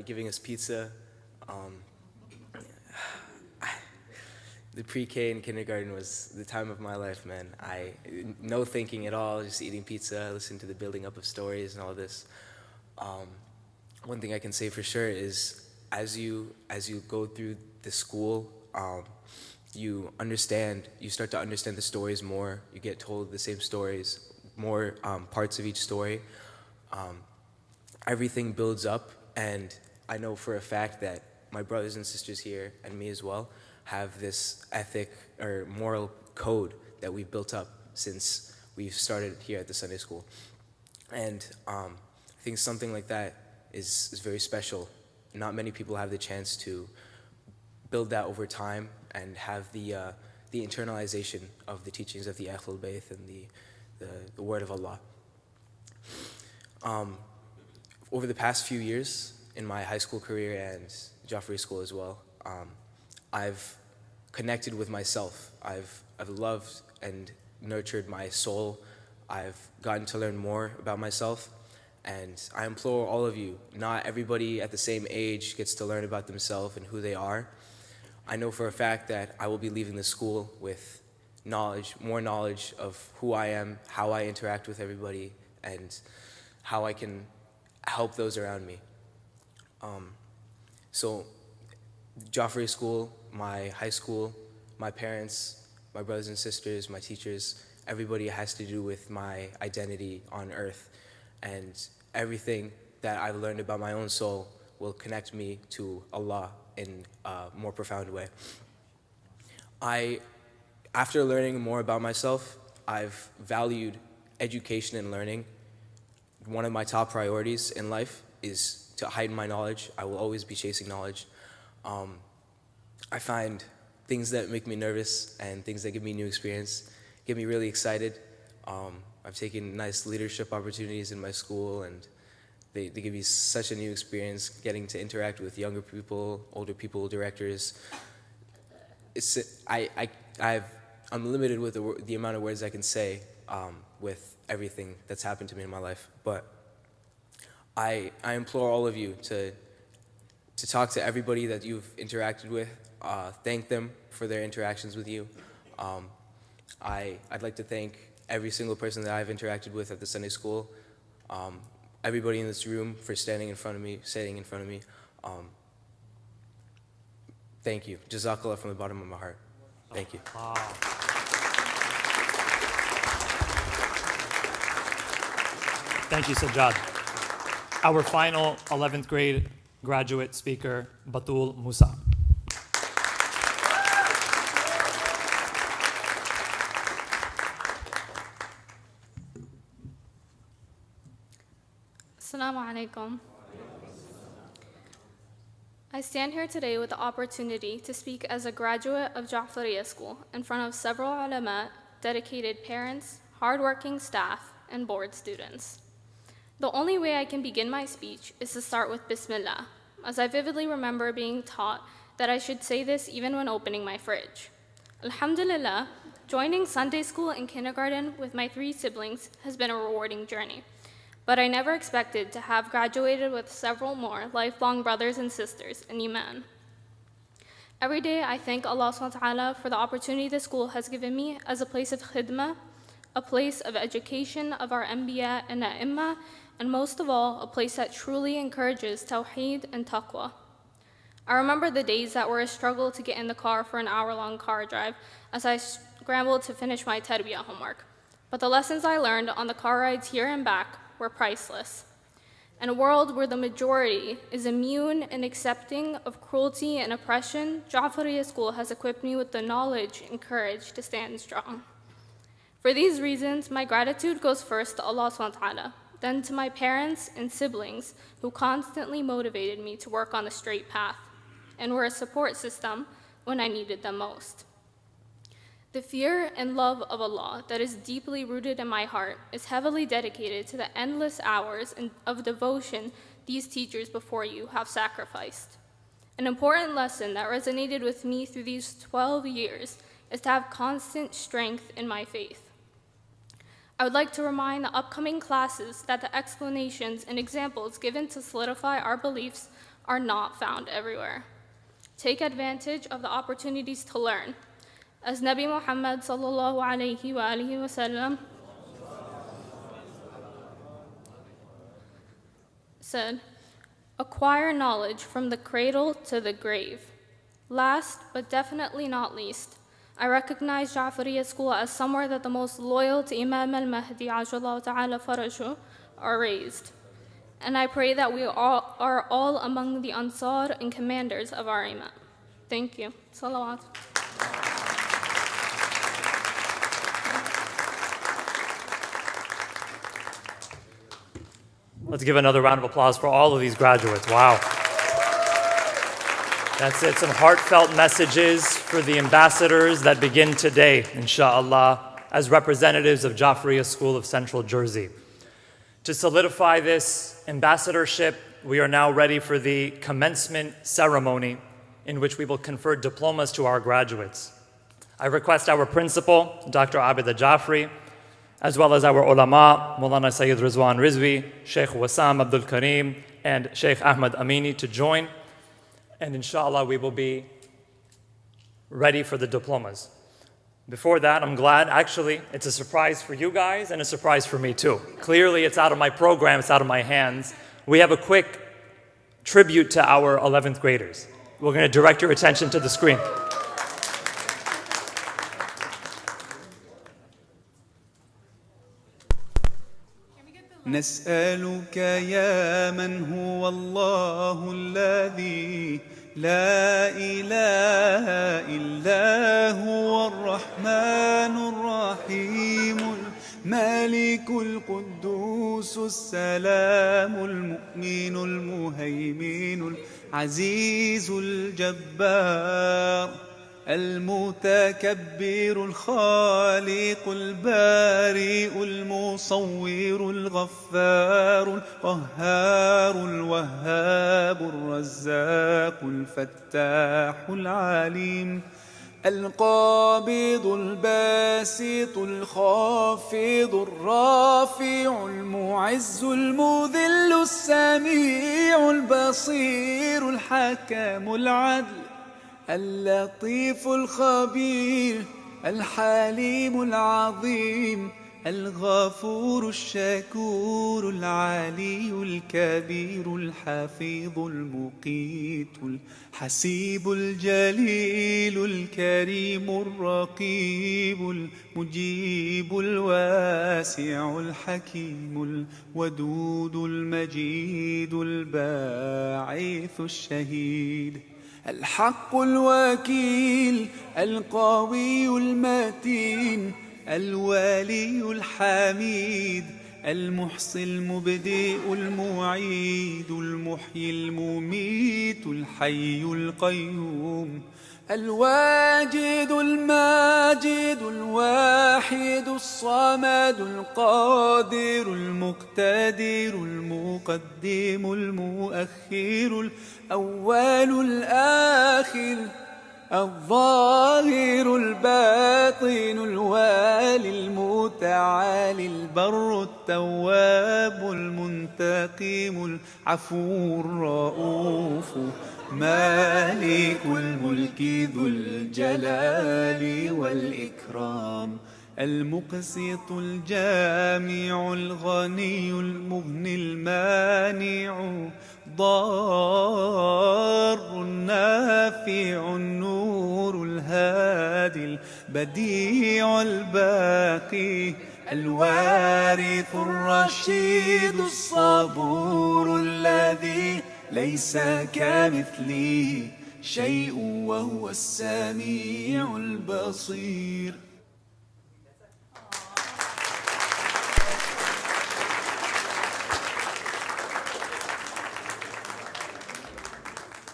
giving us pizza. The pre-K and kindergarten was the time of my life, man. No thinking at all, just eating pizza, listening to the building up of stories and all this. One thing I can say for sure is as you go through the school, you start to understand the stories more. You get told the same stories, more parts of each story. Everything builds up, and I know for a fact that my brothers and sisters here, and me as well, have this ethic or moral code that we've built up since we've started here at the Sunday school. And I think something like that is very special. Not many people have the chance to build that over time and have the internalization of the teachings of the Ahlul Bayt and the word of Allah. Over the past few years in my high school career and Jafari School as well, I've connected with myself. I've loved and nurtured my soul. I've gotten to learn more about myself. And I implore all of you, not everybody at the same age gets to learn about themselves and who they are. I know for a fact that I will be leaving the school with knowledge, more knowledge of who I am, how I interact with everybody, and how I can help those around me. So Jafari School, my high school, my parents, my brothers and sisters, my teachers, everybody has to do with my identity on earth. And everything that I've learned about my own soul will connect me to Allah in a more profound way. After learning more about myself, I've valued education and learning. One of my top priorities in life is to heighten my knowledge. I will always be chasing knowledge. I find things that make me nervous and things that give me new experience get me really excited. I've taken nice leadership opportunities in my school, and they give me such a new experience getting to interact with younger people, older people, directors. I'm limited with the amount of words I can say with everything that's happened to me in my life. But I implore all of you to talk to everybody that you've interacted with, thank them for their interactions with you. I'd like to thank every single person that I've interacted with at the Sunday school, everybody in this room for standing in front of me, sitting in front of me. Thank you. Jazakallah from the bottom of my heart. Thank you. Wow. Thank you, Sajjad. Our final 11th grade graduate speaker, Batul Musa. Assalamu alaikum. I stand here today with the opportunity to speak as a graduate of Jafariya School in front of several ulama, dedicated parents, hardworking staff, and board students. The only way I can begin my speech is to start with Bismillah, as I vividly remember being taught that I should say this even when opening my fridge. Alhamdulillah, joining Sunday school and kindergarten with my 3 siblings has been a rewarding journey. But I never expected to have graduated with several more lifelong brothers and sisters in Iman. Every day I thank Allah SWT for the opportunity the school has given me as a place of khidmah, a place of education of our Anbiya and A'imma, and most of all, a place that truly encourages Tawheed and Taqwa. I remember the days that were a struggle to get in the car for an hour-long car drive as I scrambled to finish my tarbiyah homework. But the lessons I learned on the car rides here and back were priceless. In a world where the majority is immune and accepting of cruelty and oppression, Jafariya School has equipped me with the knowledge and courage to stand strong. For these reasons, my gratitude goes first to Allah SWT, then to my parents and siblings who constantly motivated me to work on the straight path and were a support system when I needed them most. The fear and love of Allah that is deeply rooted in my heart is heavily dedicated to the endless hours of devotion these teachers before you have sacrificed. An important lesson that resonated with me through these 12 years is to have constant strength in my faith. I would like to remind the upcoming classes that the explanations and examples given to solidify our beliefs are not found everywhere. Take advantage of the opportunities to learn. As Nabi Muhammad sallallahu alayhi wa alihi wa sallam said, acquire knowledge from the cradle to the grave. Last, but definitely not least, I recognize Jafariya School as somewhere that the most loyal to Imam al-Mahdi ajjallahu ta'ala faraju are raised. And I pray that we are all among the Ansar and commanders of our Imam. Thank you. Salawat. Let's give another round of applause for all of these graduates. Wow. That's it. Some heartfelt messages for the ambassadors that begin today, inshallah, as representatives of Jafari School of Central Jersey. To solidify this ambassadorship, we are now ready for the commencement ceremony in which we will confer diplomas to our graduates. I request our principal, Dr. Abida Jafari, as well as our ulama, Maulana Sayyid Rizwan Rizvi, Sheikh Wassam Abdul Karim, and Sheikh Ahmad Amini to join. And inshallah, we will be ready for the diplomas. Before that, I'm glad, actually, it's a surprise for you guys and a surprise for me too. Clearly, it's out of my program, it's out of my hands. We have a quick tribute to our 11th graders. We're going to direct your attention to the screen. نسألك يا من هو الله الذي لا إله إلا هو الرحمن الرحيم الملك القدوس السلام المؤمن المهيمن العزيز الجبار المتكبر الخالق البارئ المصور الغفار القهار الوهاب الرزاق الفتاح العليم القابض الباسط الخافض الرافع المعز المذل السميع البصير الحكم العدل اللطيف الخبير الحليم العظيم الغفور الشكور العلي الكبير الحفيظ المقيت الحسيب الجليل الكريم الرقيب المجيب الواسع الحكيم الودود المجيد الباعث الشهيد الحق الوكيل القوي المتين الولي الحميد المحصي المبدئ المعيد المحيي المميت الحي القيوم الواجد الماجد الواحد الصمد القادر المقتدر المقدم المؤخر الأول الآخر الظاهر الباطن الوالي المتعالي البر التواب المنتقم العفو الرؤوف مالك الملك ذو الجلال والإكرام المقسط الجامع الغني المغني المانع ضار النافع النور الهادي البديع الباقي الوارث الرشيد الصبور الذي ليس كمثله شيء وهو السميع البصير.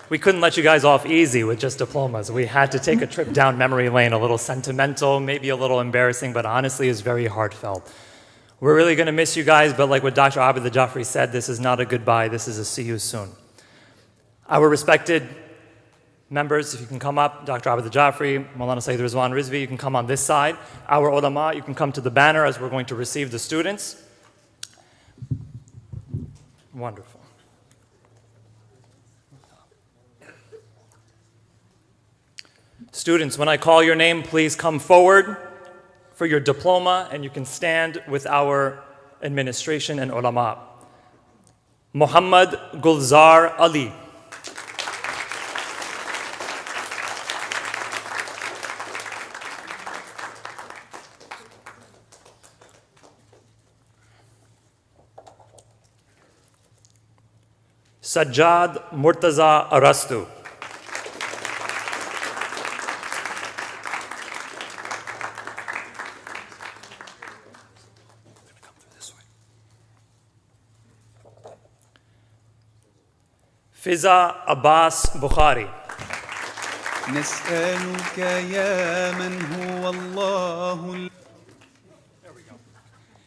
We couldn't let you guys off easy with just diplomas. We had to take a trip down memory lane, a little sentimental, maybe a little embarrassing, but honestly is very heartfelt. We're really going to miss you guys, but like what Dr. Abida Jafari said, this is not a goodbye, this is a see you soon. Our respected members, if you can come up, Dr. Abida Jafari, Maulana Sayyid Rizwan Rizvi, you can come on this side. Our ulama, you can come to the banner as we're going to receive the students. Wonderful. Students, when I call your name, please come forward for your diploma, and you can stand with our administration and ulama. Muhammad Gulzar Ali. Sajjad Murtaza Arastu. Fiza Abbas Bukhari. نسألك يا من هو الله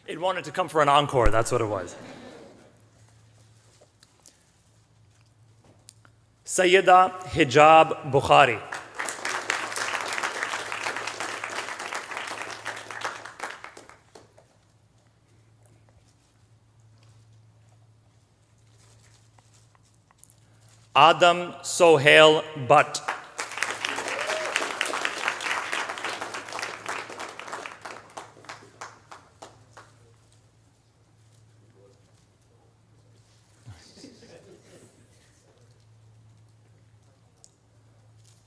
It wanted to come for an encore, that's what it was. Sayyida Hijab Bukhari. Adam Sohail Butt.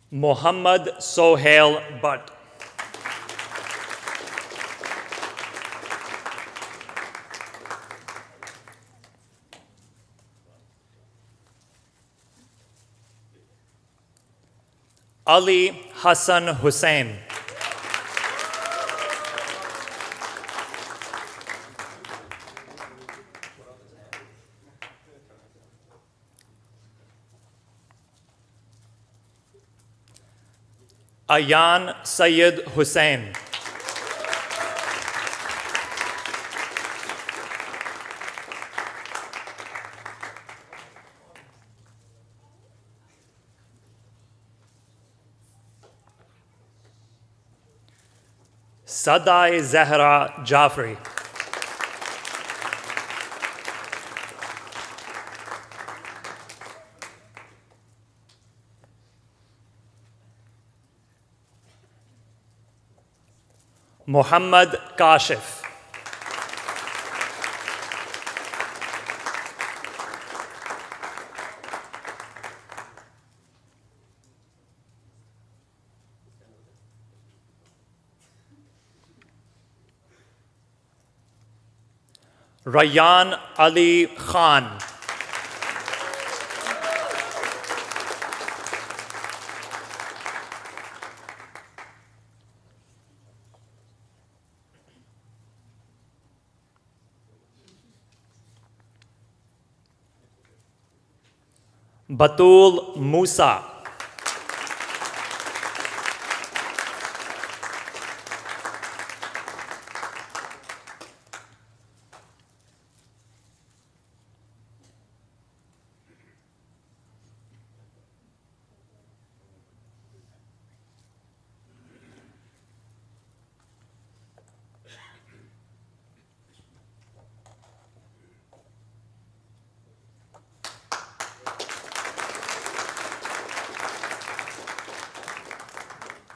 Muhammad Sohail Butt. Ali Hassan Hussain. Ayan Sayyid Hussain. Sadai Zahra Jafari. Muhammad Kashif. Rayyan Ali Khan. Batul Musa.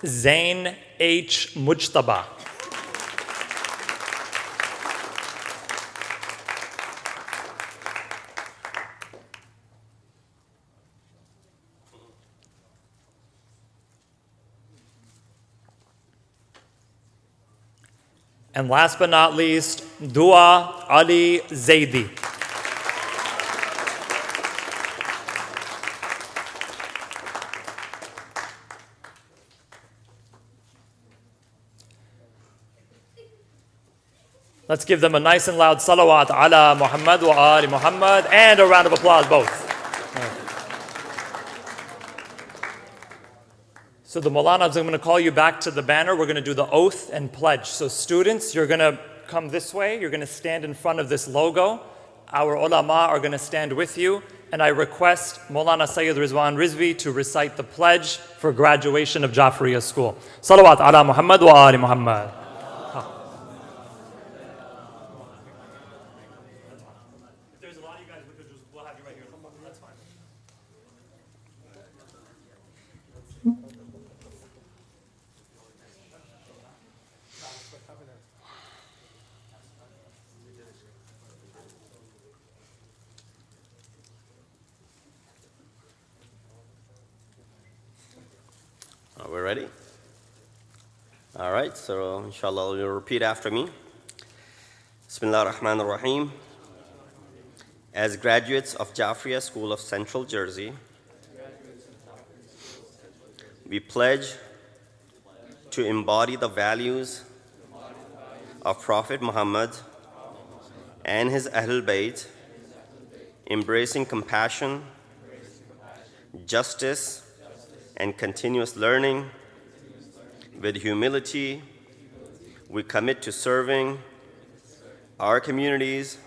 Zain H. Mujtaba. And last but not least, Dua Ali Zaidi. Let's give them a nice and loud salawat ala Muhammad wa ali Muhammad and a round of applause both. So the Mawlanas, I'm going to call you back to the banner. We're going to do the oath and pledge. So students, you're going to come this way. You're going to stand in front of this logo. Our ulama are going to stand with you. And I request Maulana Sayyid Rizwan Rizvi to recite the pledge for graduation of Jafariya School. Salawat ala Muhammad wa ali Muhammad. We're ready? All right, so inshallah you'll repeat after me. Bismillah ar-Rahman ar-Rahim. As graduates of Jafariya School of Central Jersey, we pledge to embody the values of Prophet Muhammad and his Ahlul Bayt, embracing compassion, justice, and continuous learning. With humility, we commit to serving our communities,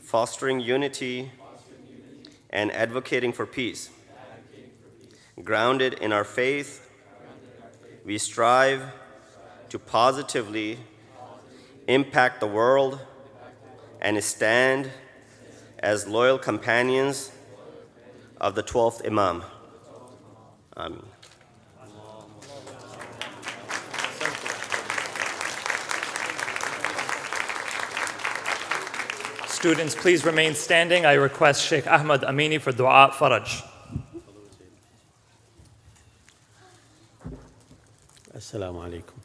fostering unity, and advocating for peace. Grounded in our faith, we strive to positively impact the world and stand as loyal companions of the 12th Imam. Amen. Students, please remain standing. I request Sheikh Ahmad Amini for Dua Faraj. السلام عليكم.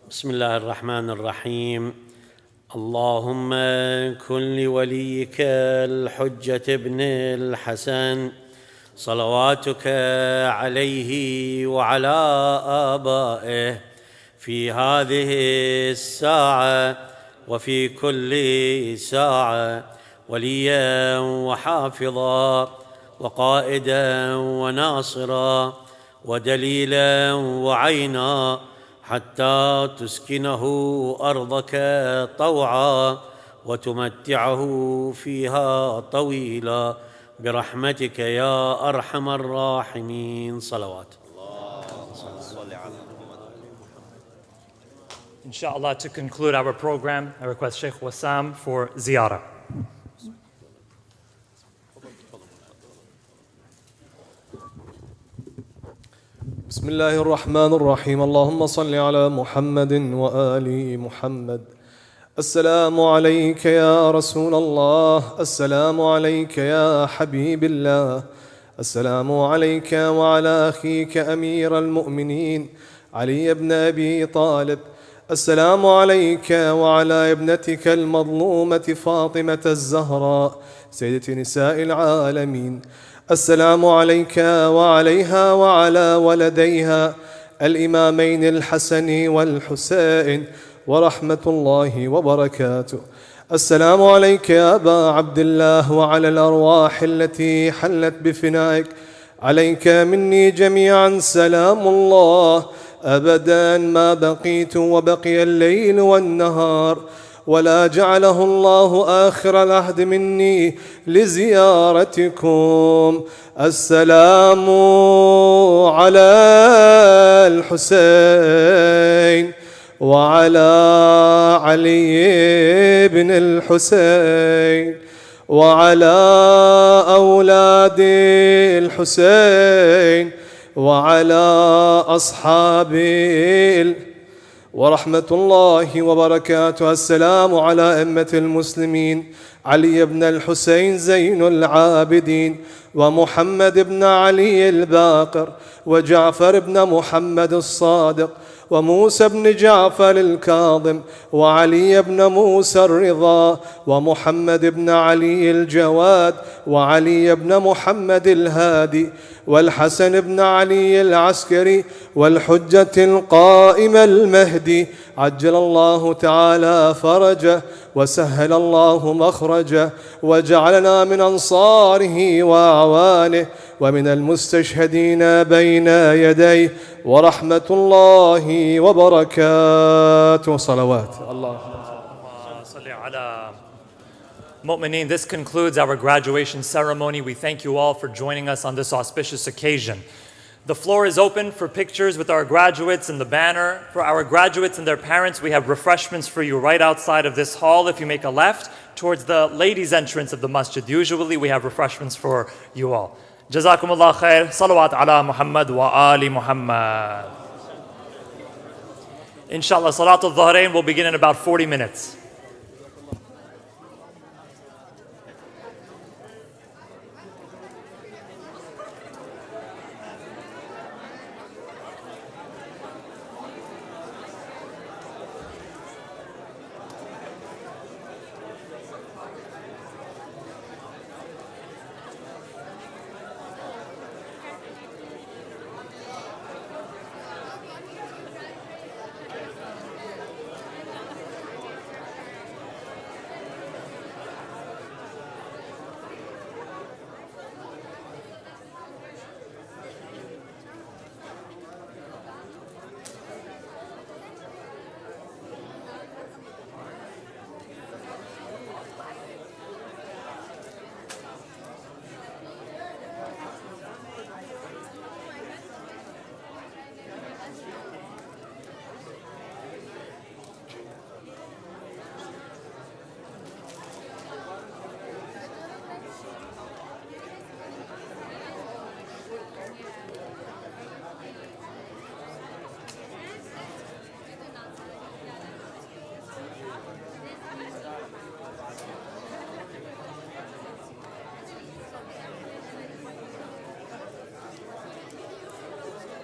بسم الله الرحمن الرحيم. اللهم كن لوليك الحجة ابن الحسن صلواتك عليه وعلى آبائه في هذه الساعة وفي كل ساعة وليا وحافظا وقائدا وناصرا ودليلا وعينا حتى تسكنه أرضك طوعا وتمتعه فيها طويلا برحمتك يا أرحم الراحمين. صلوات. Inshallah, to conclude our program, I request Sheikh Wassam for ziyarah. بسم الله الرحمن الرحيم. اللهم صل على محمد وآل محمد. السلام عليك يا رسول الله، السلام عليك يا حبيب الله، السلام عليك وعلى أخيك أمير المؤمنين علي بن أبي طالب، السلام عليك وعلى ابنتك المظلومة فاطمة الزهراء سيدة نساء العالمين، السلام عليك وعليها وعلى ولديها الإمامين الحسن والحسين ورحمة الله وبركاته. السلام عليك يا أبا عبد الله وعلى الأرواح التي حلت بفنائك، عليك مني جميعا سلام الله أبدا ما بقيت وبقي الليل والنهار، ولا جعله الله آخر العهد مني لزيارتكم. السلام على الحسين وعلى علي بن الحسين وعلى أولاد الحسين وعلى أصحاب ورحمة الله وبركاته. السلام على أئمة المسلمين علي بن الحسين زين العابدين ومحمد بن علي الباقر وجعفر بن محمد الصادق وموسى بن جعفر الكاظم وعلي بن موسى الرضا ومحمد بن علي الجواد وعلي بن محمد الهادي والحسن بن علي العسكري والحجة القائم المهدي، عجل الله تعالى فرجه وسهل الله مخرجه وجعلنا من أنصاره وأعوانه ومن المستشهدين بين يديه ورحمة الله وبركاته. صلوات الله. Mu'mineen, this concludes our graduation ceremony. We thank you all for joining us on this auspicious occasion. The floor is open for pictures with our graduates and the banner. For our graduates and their parents, we have refreshments for you right outside of this hall. If you make a left towards the ladies' entrance of the masjid, usually we have refreshments for you all. Jazakumullah khair. Salawat ala Muhammad wa ali Muhammad. Inshallah, Salatul Dhahrain will begin in about 40 minutes.